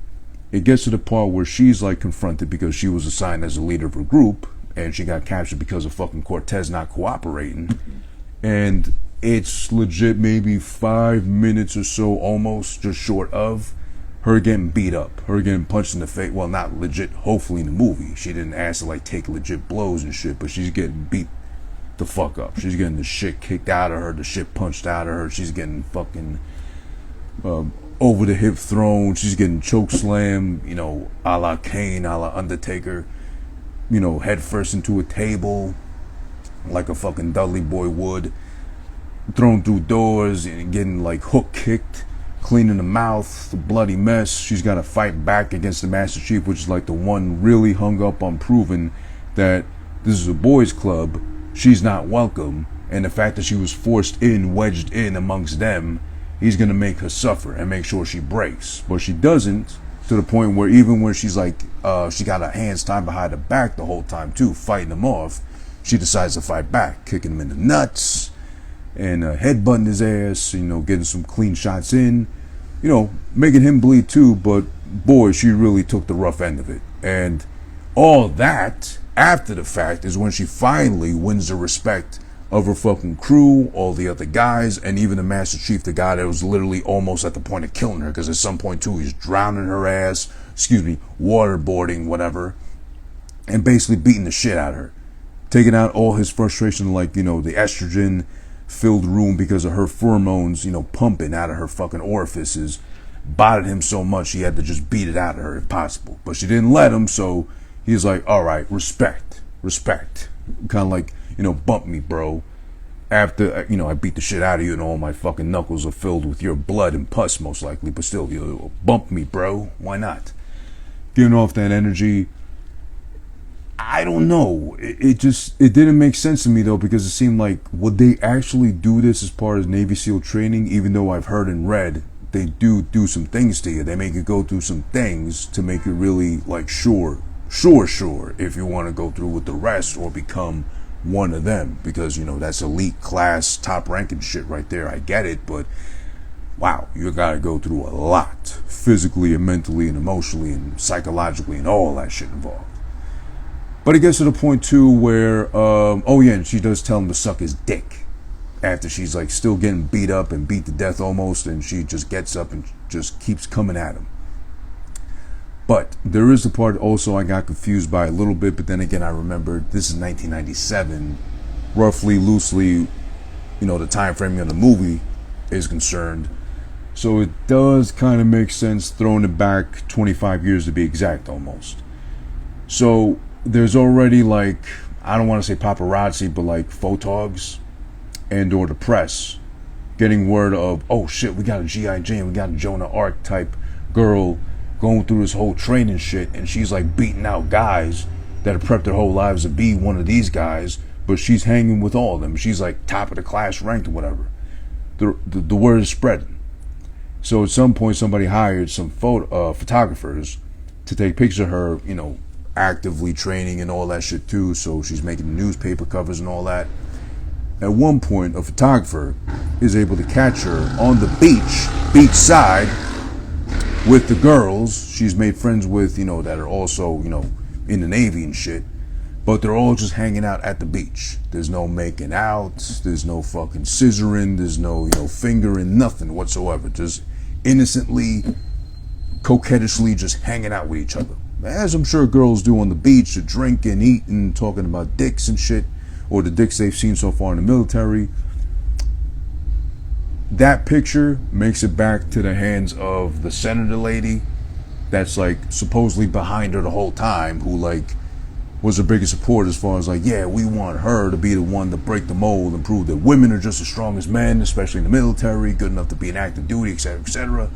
It gets to the part where she's like confronted because she was assigned as a leader of her group, and she got captured because of fucking Cortez not cooperating. And it's legit maybe 5 minutes or so, almost just short of her getting beat up, her getting punched in the face. Well, not legit, hopefully in the movie she didn't ask to like take legit blows and shit, but she's getting beat the fuck up. She's getting the shit kicked out of her, the shit punched out of her. She's getting fucking over the hip thrown. She's getting choke slammed, a la Kane, a la Undertaker, head first into a table like a fucking Dudley boy would, thrown through doors and getting like hook kicked, clean in the mouth, the bloody mess. She's got to fight back against the Master Chief, which is like the one really hung up on proving that this is a boys club, she's not welcome, and the fact that she was forced in, wedged in amongst them, he's gonna make her suffer and make sure she breaks. But she doesn't, to the point where even when she's like, she got her hands tied behind her back the whole time too, fighting him off, she decides to fight back, kicking him in the nuts and headbutting his ass, getting some clean shots in, making him bleed too. But boy, she really took the rough end of it. And all that after the fact is when she finally wins the respect of her fucking crew, all the other guys, and even the Master Chief, the guy that was literally almost at the point of killing her, because at some point too he's drowning her ass, waterboarding, whatever, and basically beating the shit out of her, taking out all his frustration, like, the estrogen filled room because of her pheromones, pumping out of her fucking orifices, bothered him so much he had to just beat it out of her if possible. But she didn't let him, so he's like, all right, respect, kind of like, bump me, bro. After, I beat the shit out of you and all my fucking knuckles are filled with your blood and pus, most likely, but still, bump me, bro. Why not? Getting off that energy. I don't know. It didn't make sense to me, though, because it seemed like, would they actually do this as part of Navy SEAL training? Even though I've heard and read, they do some things to you. They make you go through some things to make you really, like, sure, if you want to go through with the rest or become one of them, because that's elite class, top ranking shit right there. I get it, but wow, you gotta go through a lot physically and mentally and emotionally and psychologically and all that shit involved. But it gets to the point too where and she does tell him to suck his dick after she's like still getting beat up and beat to death almost, and she just gets up and just keeps coming at him. But there is the part also I got confused by a little bit, but then again I remembered this is 1997, roughly, loosely, the time frame on the movie is concerned. So it does kind of make sense throwing it back 25 years to be exact almost. So there's already like, I don't want to say paparazzi, but like photogs and or the press getting word of, oh shit, we got a G.I. Jane, we got a Joan of Arc type girl going through this whole training shit, and she's like beating out guys that have prepped their whole lives to be one of these guys, but she's hanging with all of them. She's like top of the class ranked or whatever. The word is spreading. So at some point somebody hired some photographers to take pictures of her, actively training and all that shit too, so she's making newspaper covers and all that. At one point, a photographer is able to catch her on the beach side, with the girls she's made friends with, that are also, in the Navy and shit. But they're all just hanging out at the beach. There's no making out. There's no fucking scissoring. There's no, fingering, nothing whatsoever. Just innocently, coquettishly just hanging out with each other. As I'm sure girls do on the beach, drinking, eating, talking about dicks and shit. Or the dicks they've seen so far in the military. That picture makes it back to the hands of the senator lady that's like supposedly behind her the whole time, who like was her biggest support as far as like, yeah, we want her to be the one to break the mold and prove that women are just as strong as men, especially in the military, good enough to be in active duty, etc., etc.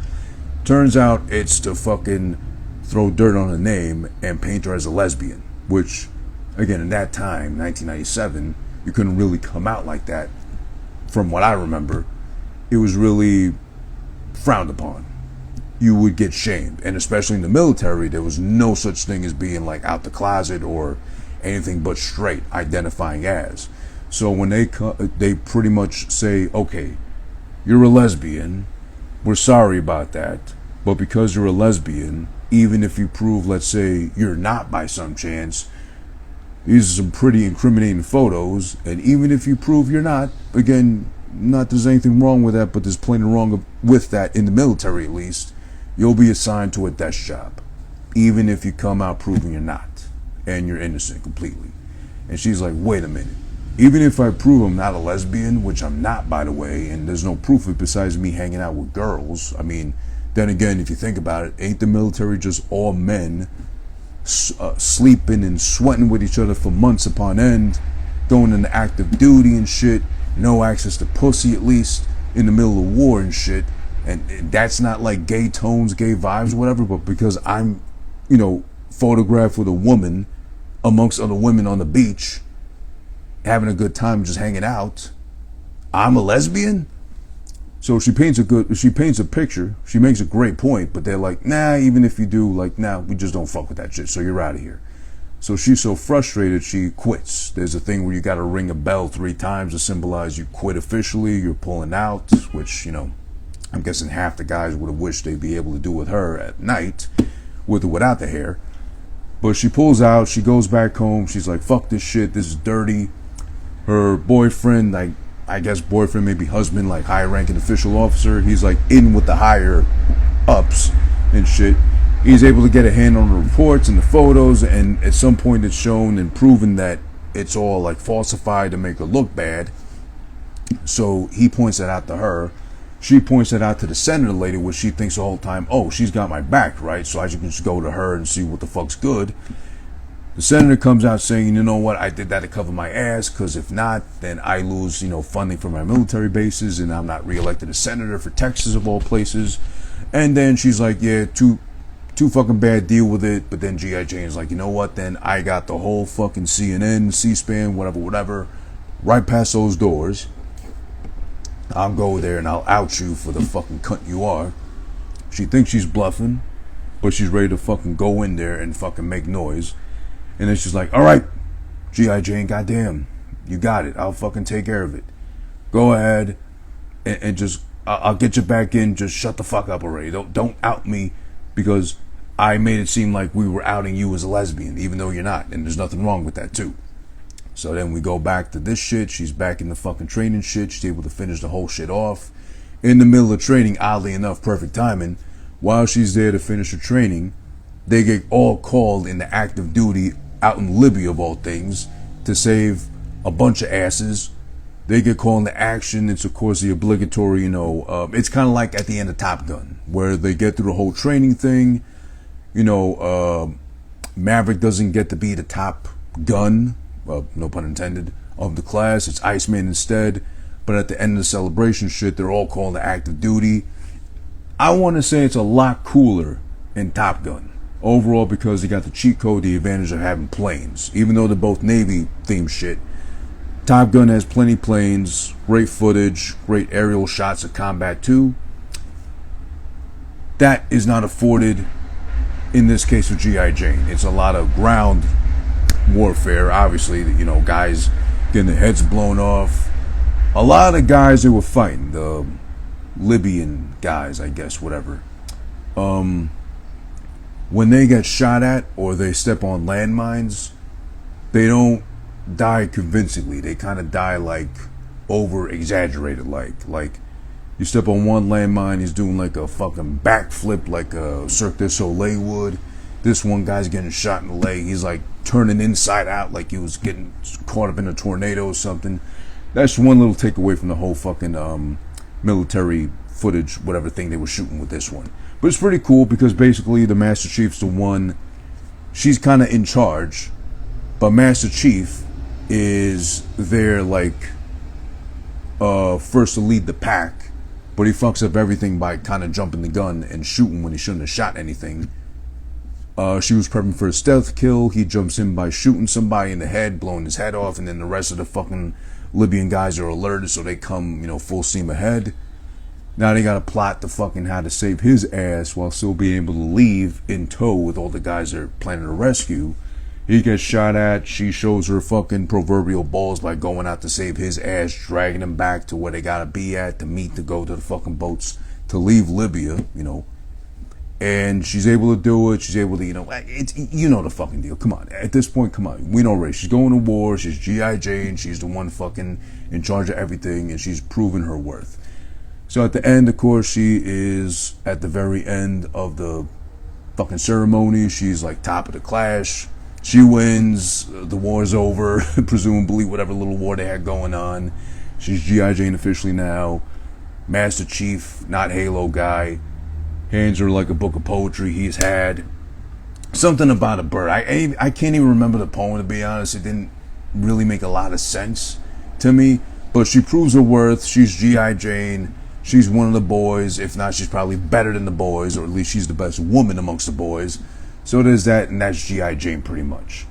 Turns out it's to fucking throw dirt on her name and paint her as a lesbian, which, again, in that time, 1997, you couldn't really come out like that. From what I remember, it was really frowned upon. You would get shamed, and especially in the military, there was no such thing as being like out the closet or anything but straight identifying as. So when they pretty much say, okay, you're a lesbian, we're sorry about that, but because you're a lesbian, even if you prove, let's say, you're not by some chance, these are some pretty incriminating photos, and even if you prove you're not, again, not there's anything wrong with that, but there's plenty wrong with that in the military at least, you'll be assigned to a desk job, even if you come out proving you're not, and you're innocent completely. And she's like, wait a minute, even if I prove I'm not a lesbian, which I'm not, by the way, and there's no proof of it besides me hanging out with girls, I mean, then again, if you think about it, ain't the military just all men sleeping and sweating with each other for months upon end, going into active duty and shit, no access to pussy at least, in the middle of war and shit, and that's not like gay tones, gay vibes, whatever, but because I'm, photographed with a woman amongst other women on the beach, having a good time, just hanging out, I'm a lesbian? So she paints a picture, she makes a great point, but they're like, nah, even if you do, like, nah, we just don't fuck with that shit, so you're out of here. So she's so frustrated, she quits. There's a thing where you gotta ring a bell 3 times to symbolize you quit officially, you're pulling out, which, I'm guessing half the guys would have wished they'd be able to do with her at night, with or without the hair. But she pulls out, she goes back home, she's like, fuck this shit, this is dirty. her boyfriend, like, I guess boyfriend, maybe husband, like high ranking official officer, he's like in with the higher ups and shit. He's able to get a hand on the reports and the photos, and at some point it's shown and proven that it's all like falsified to make her look bad. So he points that out to her. She points that out to the senator lady, which she thinks the whole time, oh, she's got my back, right? So I can just go to her and see what the fuck's good. The senator comes out saying, you know what, I did that to cover my ass, because if not, then I lose, funding for my military bases, and I'm not reelected as senator for Texas of all places. And then she's like, yeah, too fucking bad, deal with it. But then G.I. Jane is like, you know what, then I got the whole fucking CNN, C-SPAN, whatever, right past those doors. I'll go there and I'll out you for the fucking cunt you are. She thinks she's bluffing, but she's ready to fucking go in there and fucking make noise. And then she's like, all right, G.I. Jane, goddamn, you got it. I'll fucking take care of it. Go ahead and just, I'll get you back in. Just shut the fuck up already. Don't out me, because I made it seem like we were outing you as a lesbian, even though you're not. And there's nothing wrong with that too. So then we go back to this shit. She's back in the fucking training shit. She's able to finish the whole shit off. In the middle of training, oddly enough, perfect timing, while she's there to finish her training, they get all called into active duty out in Libya, of all things, to save a bunch of asses. They get called into action. It's, of course, the obligatory, it's kind of like at the end of Top Gun, where they get through the whole training thing. Maverick doesn't get to be the top gun, well, no pun intended, of the class. It's Iceman instead. But at the end of the celebration shit, they're all called to active duty. I want to say it's a lot cooler in Top Gun overall, because they got the cheat code, the advantage of having planes. Even though they're both Navy themed shit, Top Gun has plenty planes, great footage, great aerial shots of combat too. That is not afforded in this case with G.I. Jane. It's a lot of ground warfare, obviously, guys getting their heads blown off. A lot of guys that were fighting, the Libyan guys, I guess, whatever. When they get shot at or they step on landmines, they don't die convincingly. They kind of die like over exaggerated, like you step on one landmine, he's doing like a fucking backflip like a Cirque du Soleil would. This one guy's getting shot in the leg, he's like turning inside out like he was getting caught up in a tornado or something. That's one little takeaway from the whole fucking military footage, whatever thing they were shooting with this one. But it's pretty cool, because basically the Master Chief's the one, she's kind of in charge, but Master Chief is there like first to lead the pack, but he fucks up everything by kind of jumping the gun and shooting when he shouldn't have shot anything. She was prepping for a stealth kill. He jumps in by shooting somebody in the head, blowing his head off, and then the rest of the fucking Libyan guys are alerted, so they come, full steam ahead. Now they got a plot to fucking how to save his ass while still being able to leave in tow with all the guys they're planning to rescue. He gets shot at. She shows her fucking proverbial balls by going out to save his ass, dragging him back to where they gotta be at to meet, to go to the fucking boats to leave Libya, And she's able to do it. She's able to, it's, the fucking deal. Come on. At this point, come on. We know Ray. She's going to war. She's G.I. Jane. She's the one fucking in charge of everything, and she's proven her worth. So at the end, of course, she is at the very end of the fucking ceremony. She's like top of the class. She wins. The war's over, presumably, whatever little war they had going on. She's G.I. Jane officially now. Master Chief, not Halo guy, hands her like a book of poetry he's had. Something about a bird. I can't even remember the poem, to be honest. It didn't really make a lot of sense to me. But she proves her worth. She's G.I. Jane. She's one of the boys. If not, she's probably better than the boys, or at least she's the best woman amongst the boys. So there's that, and that's G.I. Jane pretty much.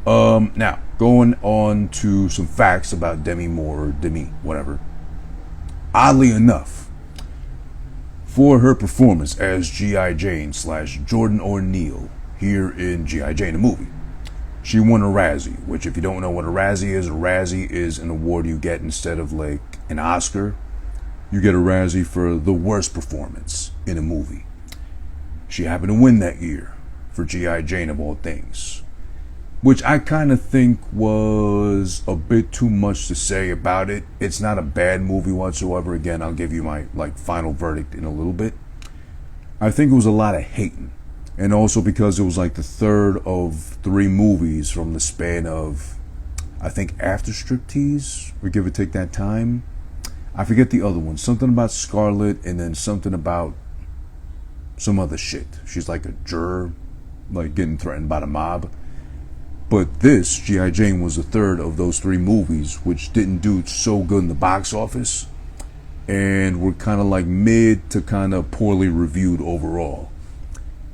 Now, going on to some facts about Demi Moore, or Demi, whatever. Oddly enough, for her performance as G.I. Jane / Jordan O'Neill here in G.I. Jane, the movie, she won a Razzie, which, if you don't know what a Razzie is an award you get instead of like an Oscar. You get a Razzie for the worst performance in a movie. She happened to win that year for G.I. Jane, of all things. which I kind of think was a bit too much to say about it. It's not a bad movie whatsoever. Again, I'll give you my final verdict in a little bit. I think it was a lot of hating, and also because it was like the third of 3 movies from the span of, I think, after Striptease, or give or take that time. I forget the other one. Something about Scarlett, and then something about some other shit. She's like a juror, like getting threatened by the mob. But this, G.I. Jane, was the third of those 3 movies, which didn't do so good in the box office, and were kind of like mid to kind of poorly reviewed overall.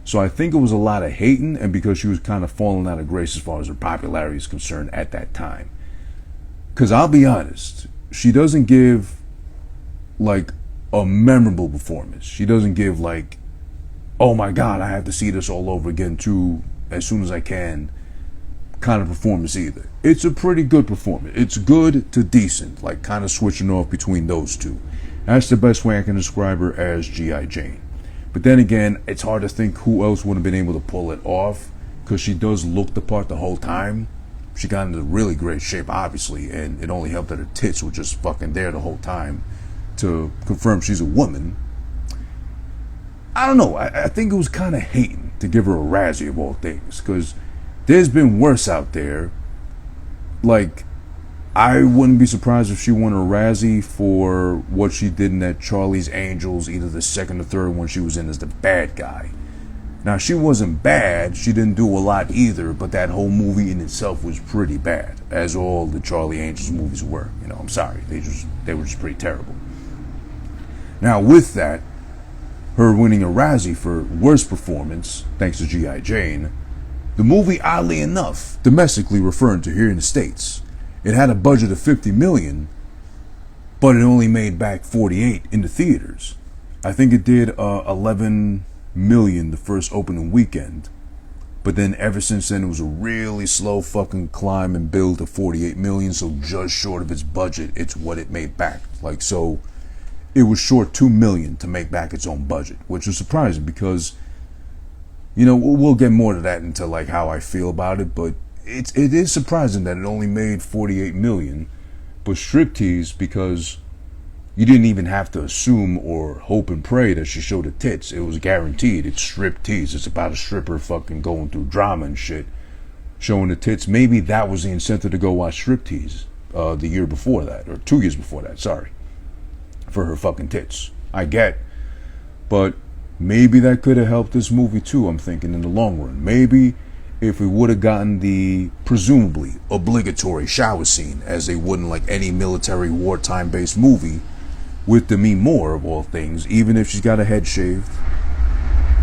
So I think it was a lot of hating, and because she was kind of falling out of grace as far as her popularity is concerned at that time. Because I'll be honest, she doesn't give like a memorable performance. She doesn't give like, oh my God, I have to see this all over again too as soon as I can kind of performance either. It's a pretty good performance. It's good to decent, like kind of switching off between those two. That's the best way I can describe her as G.I. Jane. But then again, it's hard to think who else would have been able to pull it off, because she does look the part the whole time. She got into really great shape, obviously, and it only helped that her tits were just fucking there the whole time to confirm she's a woman. I don't know. I think it was kind of hating to give her a Razzie of all things, because there's been worse out there. Like, I wouldn't be surprised if she won a Razzie for what she did in that Charlie's Angels, either the second or third one she was in as the bad guy. Now, she wasn't bad. She didn't do a lot either, but that whole movie in itself was pretty bad, as all the Charlie Angels movies were. You know, I'm sorry. They were just pretty terrible. Now, with that, her winning a Razzie for worst performance, thanks to G.I. Jane, the movie, oddly enough, domestically referring to here in the States, it had a budget of $50 million, but it only made back $48 in the theaters. I think it did $11 million the first opening weekend, but then ever since then it was a really slow fucking climb and build to $48 million, so just short of its budget, it's what it made back. Like, so it was short $2 million to make back its own budget, which was surprising because, you know, we'll get more to that into like how I feel about it, but it is surprising that it only made $48 million. But Striptease, because you didn't even have to assume or hope and pray that she showed her tits. It was guaranteed. It's Striptease. It's about a stripper fucking going through drama and shit, showing the tits. Maybe that was the incentive to go watch Striptease the year before that, or 2 years before that, sorry, for her fucking tits. I get, but maybe that could have helped this movie too, I'm thinking, in the long run. Maybe if we would have gotten the presumably obligatory shower scene, as they would in like any military wartime-based movie, with Demi Moore of all things, even if she's got a head shaved.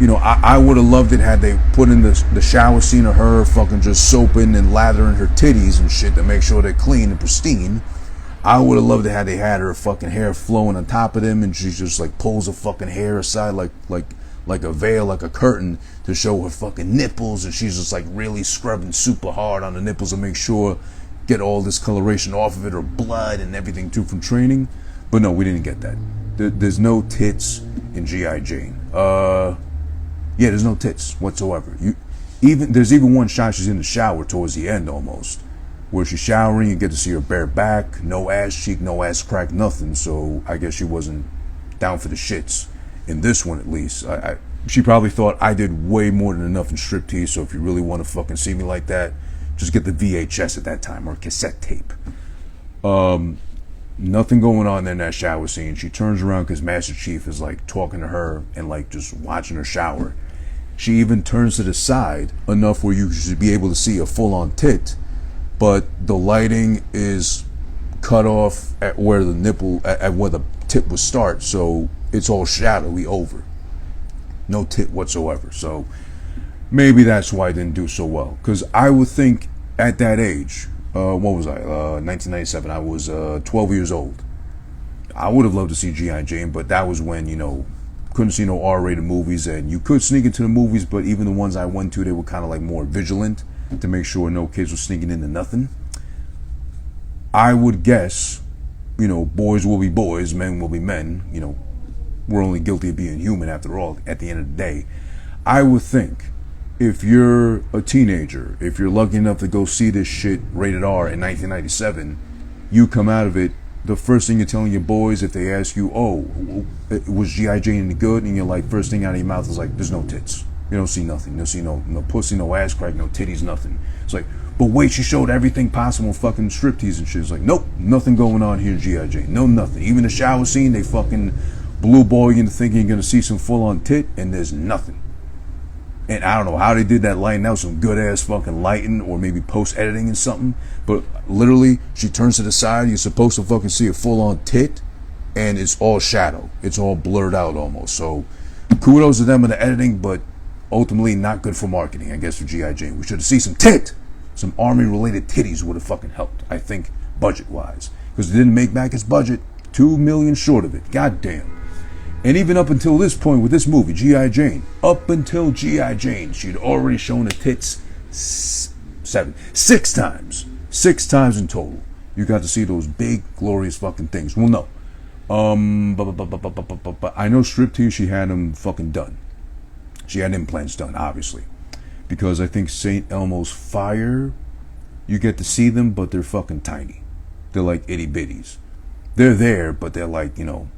You know, I would have loved it had they put in the shower scene of her fucking just soaping and lathering her titties and shit to make sure they're clean and pristine. I would have loved it had they had her fucking hair flowing on top of them and she just like pulls her fucking hair aside like a veil, like a curtain, to show her fucking nipples, and she's just like really scrubbing super hard on the nipples to make sure get all this coloration off of it, or blood and everything too from training. But no, we didn't get that. There's no tits in G.I. Jane. Yeah, there's no tits whatsoever. There's even one shot she's in the shower towards the end almost, where she's showering. You get to see her bare back, no ass cheek, no ass crack, nothing. So I guess she wasn't down for the shits in this one, at least. She probably thought I did way more than enough in Striptease, so if you really want to fucking see me like that, just get the VHS at that time, or cassette tape. Nothing going on in that shower scene. She turns around because Master Chief is like talking to her and like just watching her shower. She even turns to the side enough where you should be able to see a full-on tit, but the lighting is cut off at where the nipple, at where the tit would start, so it's all shadowy over. No tit whatsoever. So maybe that's why I didn't do so well. Because I would think at that age, what was I? 1997. I was 12 years old. I would have loved to see G.I. Jane, but that was when, you know, couldn't see no R-rated movies, and you could sneak into the movies, but even the ones I went to, they were kind of like more vigilant to make sure no kids were sneaking into nothing. I would guess, you know, boys will be boys, men will be men, you know, we're only guilty of being human after all, at the end of the day. I would think if you're a teenager, if you're lucky enough to go see this shit rated R in 1997, you come out of it, the first thing you're telling your boys, if they ask you, oh, was G.I. Jane any good? And you're like, first thing out of your mouth is like, there's no tits. You don't see nothing. You don't see no pussy, no ass crack, no titties, nothing. It's like, but wait, she showed everything possible, fucking striptease and shit. It's like, nope, nothing going on here in G.I. Jane. No, nothing. Even the shower scene, they fucking blue ball you into thinking you're going to see some full-on tit, and there's nothing. And I don't know how they did that lighting. That was some good-ass fucking lighting, or maybe post-editing and something. But literally, she turns to the side, you're supposed to fucking see a full-on tit, and it's all shadow. It's all blurred out almost. So, kudos to them in the editing, but ultimately not good for marketing, I guess, for G.I. Jane. We should have seen some tit. Some army-related titties would have fucking helped, I think, budget-wise. Because it didn't make back its budget. $2 million short of it. Goddamn. And even up until this point with this movie, G.I. Jane, up until G.I. Jane, she'd already shown the tits six times. 6 times in total. You got to see those big, glorious fucking things. Well, no. I know striptease, she had them fucking done. She had implants done, obviously. Because I think St. Elmo's Fire, you get to see them, but they're fucking tiny. They're like itty bitties. They're there, but they're like, you know,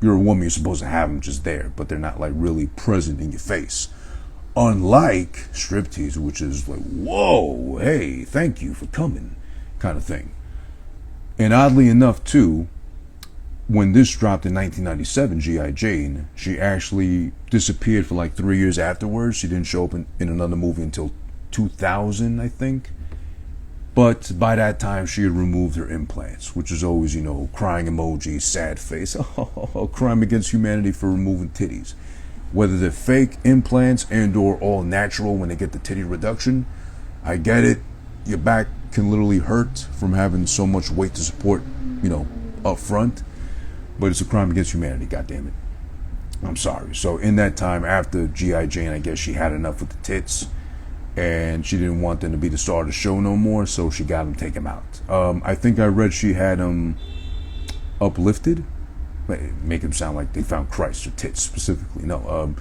you're a woman, you're supposed to have them just there, but they're not like really present in your face. Unlike striptease, which is like, whoa, hey, thank you for coming, kind of thing. And oddly enough, too, when this dropped in 1997, G.I. Jane, she actually disappeared for like 3 years afterwards. She didn't show up in another movie until 2000, I think. But by that time, she had removed her implants, which is always, you know, crying emoji, sad face. Oh, crime against humanity for removing titties. Whether they're fake implants and or all natural when they get the titty reduction, I get it. Your back can literally hurt from having so much weight to support, you know, up front. But it's a crime against humanity, goddammit. I'm sorry. So in that time, after G.I. Jane, I guess she had enough with the tits. And she didn't want them to be the star of the show no more, so she got them taken out. I think I read she had them uplifted. Make them sound like they found Christ, or tits specifically. No,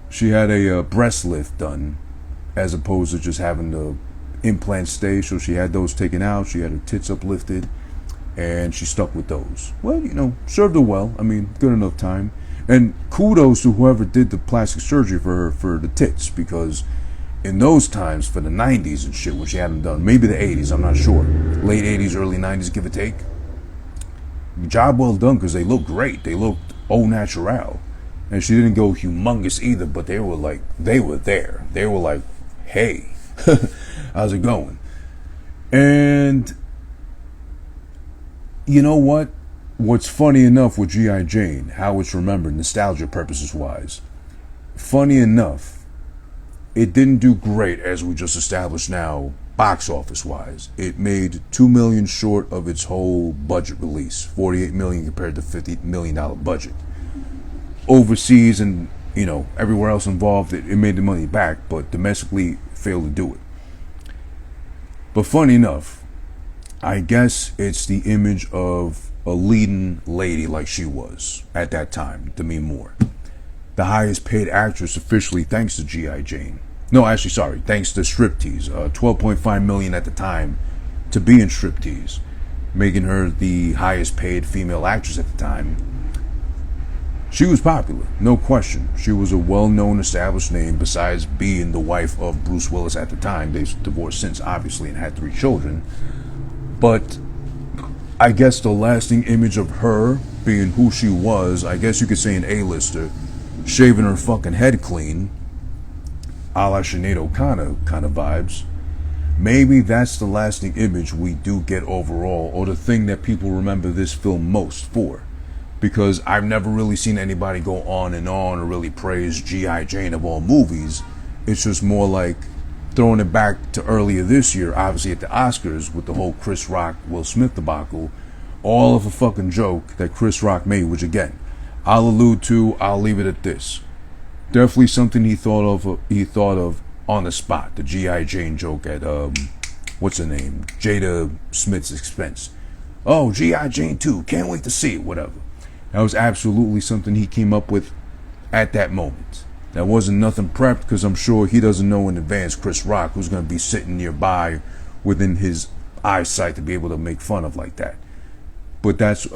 she had a breast lift done, as opposed to just having the implants stay. So she had those taken out. She had her tits uplifted, and she stuck with those. Well, you know, served her well. I mean, good enough time. And kudos to whoever did the plastic surgery for her for the tits, because in those times, for the 90s and shit, when she had them done, maybe the 80s, I'm not sure, late 80s, early 90s, give or take, job well done, because they looked great. They looked au naturel. And she didn't go humongous either, but they were like, they were there. They were like, hey, how's it going? And you know what? What's funny enough with G.I. Jane, how it's remembered, nostalgia purposes wise, funny enough, it didn't do great, as we just established now, box office wise. It made $2 million short of its whole budget release, $48 million compared to $50 million budget. Overseas and, you know, everywhere else involved, it made the money back, but domestically failed to do it. But funny enough, I guess it's the image of a leading lady like she was at that time, Demi Moore. The highest paid actress officially, thanks to G.I. Jane. No, actually, sorry, thanks to striptease. $12.5 million at the time to be in striptease, making her the highest paid female actress at the time. She was popular, no question. She was a well-known, established name, besides being the wife of Bruce Willis at the time. They've divorced since, obviously, and had 3 children. But I guess the lasting image of her being who she was, I guess you could say an A-lister, shaving her fucking head clean, a la Sinead O'Connor kind of vibes. Maybe that's the lasting image we do get overall, or the thing that people remember this film most for. Because I've never really seen anybody go on and on or really praise G.I. Jane of all movies. It's just more like throwing it back to earlier this year, obviously at the Oscars, with the whole Chris Rock, Will Smith debacle. All of a fucking joke that Chris Rock made, which again, I'll leave it at this. Definitely something he thought of on the spot. The G.I. Jane joke at, what's her name? Jada Smith's expense. Oh, G.I. Jane 2, can't wait to see it, whatever. That was absolutely something he came up with at that moment. That wasn't nothing prepped, because I'm sure he doesn't know in advance Chris Rock, who's going to be sitting nearby within his eyesight to be able to make fun of like that. But that's,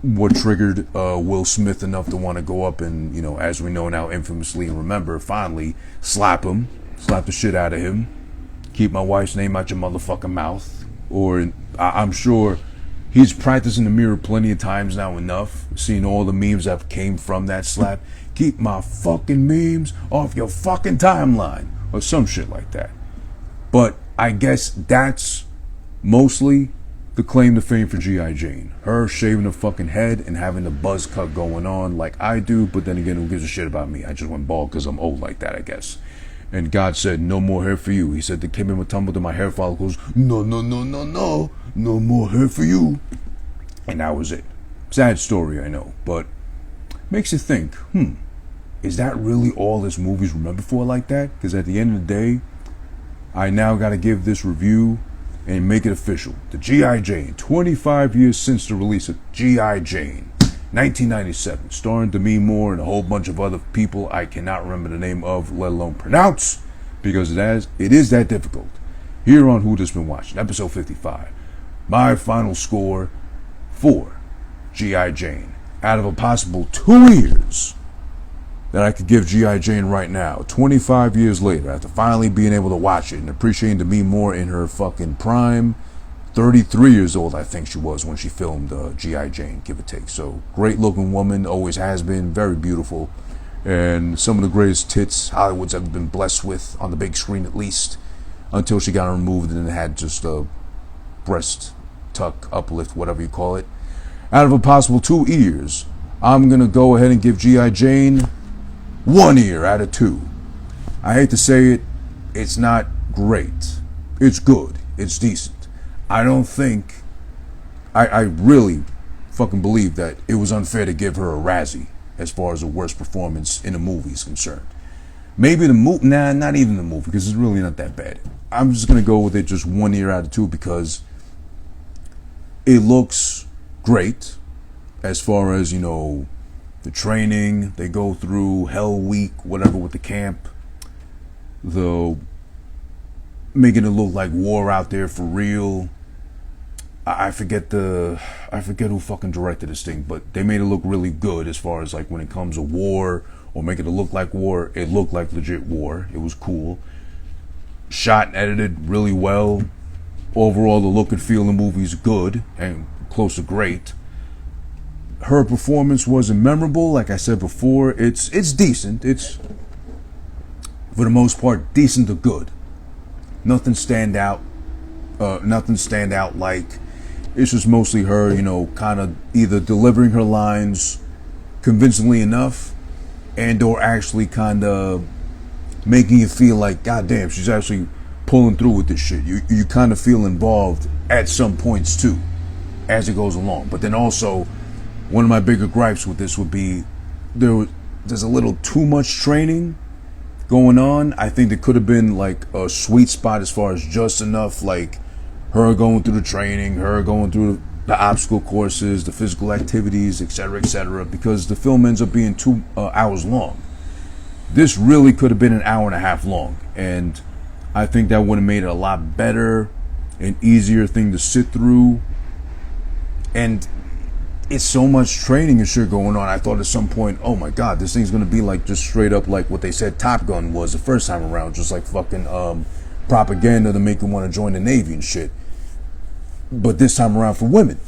what triggered Will Smith enough to want to go up and, as we know now, infamously remember, finally slap the shit out of him. Keep my wife's name out your motherfucking mouth. Or I'm sure he's practiced in the mirror plenty of times now enough, seeing all the memes that came from that slap. Keep my fucking memes off your fucking timeline. Or some shit like that. But I guess that's mostly the claim to fame for G.I. Jane. Her shaving her fucking head and having the buzz cut going on like I do, but then again, who gives a shit about me? I just went bald because I'm old like that, I guess. And God said, no more hair for you. He said, the came in with tumble to my hair follicles. No more hair for you. And that was it. Sad story, I know, but makes you think, is that really all this movie's remembered for like that? Because at the end of the day, I now got to give this review and make it official. The G.I. Jane, 25 years since the release of G.I. Jane, 1997, starring Demi Moore and a whole bunch of other people I cannot remember the name of, let alone pronounce, because it is that difficult. Here on Who Just Been Watching, episode 55, my final score for G.I. Jane, out of a possible 2 years that I could give G.I. Jane right now, 25 years later, after finally being able to watch it and appreciating Demi Moore in her fucking prime. 33 years old, I think she was when she filmed G.I. Jane, give or take. So, great looking woman, always has been, very beautiful, and some of the greatest tits Hollywood's ever been blessed with, on the big screen at least, until she got removed and had just a breast tuck, uplift, whatever you call it. Out of a possible 2 ears, I'm going to go ahead and give G.I. Jane 1 ear out of 2. I hate to say it, it's not great. It's good. It's decent. I don't think, I really fucking believe that it was unfair to give her a Razzie as far as the worst performance in a movie is concerned. Maybe the movie, not even the movie, because it's really not that bad. I'm just going to go with it just 1 ear out of 2 because it looks great as far as, the training they go through, Hell Week, whatever with the camp, the making it look like war out there for real. I forget who fucking directed this thing, but they made it look really good as far as like when it comes to war or making it look like war. It looked like legit war. It was cool. Shot and edited really well. Overall, the look and feel of the movie is good and close to great. Her performance wasn't memorable, like I said before. It's decent. It's, for the most part, decent to good. Nothing stand out like. It's just mostly her, kind of either delivering her lines convincingly enough and or actually kind of making you feel like, God damn, she's actually pulling through with this shit. You kind of feel involved at some points too, as it goes along. But then also, one of my bigger gripes with this would be there's a little too much training going on. I think there could have been like a sweet spot as far as just enough, like her going through the training, her going through the obstacle courses, the physical activities, etc., because the film ends up being 2 hours long. This really could have been an hour and a half long, and I think that would have made it a lot better, an easier thing to sit through. And it's so much training and shit going on. I thought at some point, oh my God, this thing's gonna be like just straight up like what they said Top Gun was the first time around, just like fucking propaganda to make them want to join the Navy and shit. But this time around for women.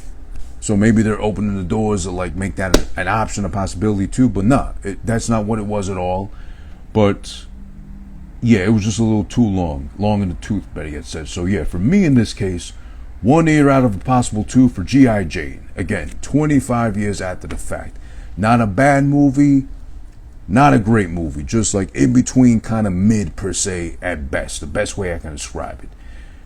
So maybe they're opening the doors to like make that an option, a possibility too. But nah, that's not what it was at all. But yeah, it was just a little too long in the tooth, better yet said. So yeah, for me in this case, 1 ear out of a possible 2 for G.I. Jane. Again, 25 years after the fact. Not a bad movie, not a great movie, just like in between, kind of mid per se at best, the best way I can describe it.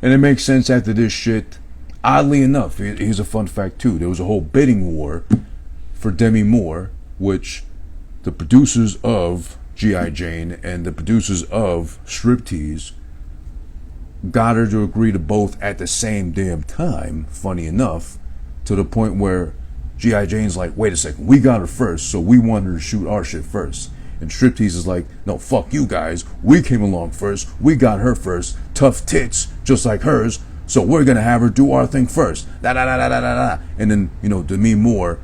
And it makes sense after this shit. Oddly enough, here's a fun fact too. There was a whole bidding war for Demi Moore, which the producers of G.I. Jane and the producers of Striptease got her to agree to both at the same damn time, funny enough, to the point where G.I. Jane's like, wait a second, we got her first, so we want her to shoot our shit first. And striptease is like, no, fuck you guys. We came along first. We got her first. Tough tits, just like hers. So we're gonna have her do our thing first. Da da da da da da. And then, you know, Demi Moore,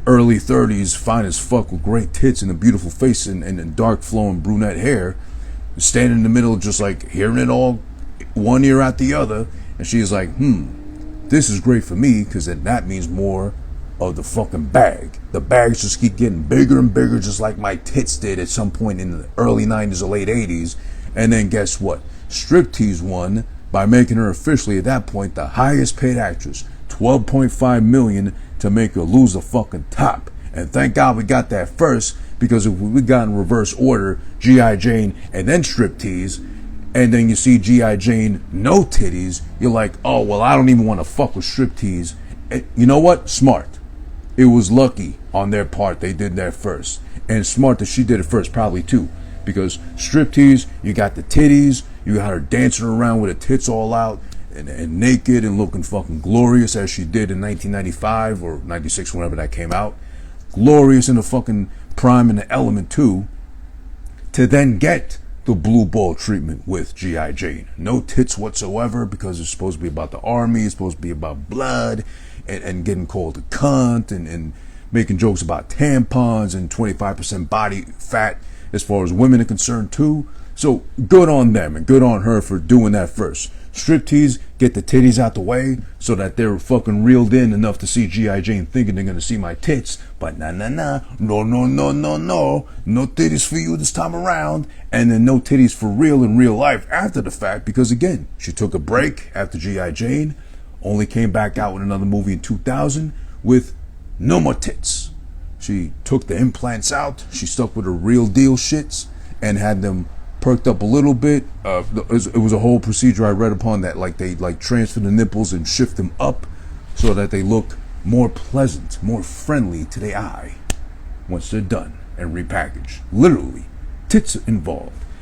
early 30s, fine as fuck with great tits and a beautiful face and dark flowing brunette hair, standing in the middle, just like hearing it all, one ear out the other. And she's like, this is great for me, because then that means more of the fucking bag. The bags just keep getting bigger and bigger, just like my tits did at some point in the early 90s or late 80s. And then guess what? Striptease won by making her officially at that point the highest paid actress, $12.5 million, to make her lose the fucking top. And thank God we got that first, because if we got in reverse order, G.I. Jane and then Striptease, and then you see G.I. Jane no titties, you're like, oh, well, I don't even want to fuck with Striptease. And you know what? Smart. It was lucky on their part they did that first. And smart that she did it first, probably too. Because Striptease, you got the titties, you got her dancing around with her tits all out, and naked and looking fucking glorious as she did in 1995 or 96, whenever that came out. Glorious in the fucking prime and the element too. To then get the blue ball treatment with G.I. Jane. No tits whatsoever, because it's supposed to be about the army, it's supposed to be about blood, and getting called a cunt, and making jokes about tampons and 25% body fat as far as women are concerned too. So good on them and good on her for doing that first. Striptease, get the titties out the way so that they're fucking reeled in enough to see G.I. Jane thinking they're gonna see my tits. But no titties for you this time around. And then no titties for real in real life after the fact, because again, she took a break after G.I. Jane, only came back out with another movie in 2000 with no more tits. She took the implants out, she stuck with her real deal shits and had them perked up a little bit. It was a whole procedure I read upon that, like they transfer the nipples and shift them up so that they look more pleasant, more friendly to the eye once they're done and repackaged. Literally, tits involved.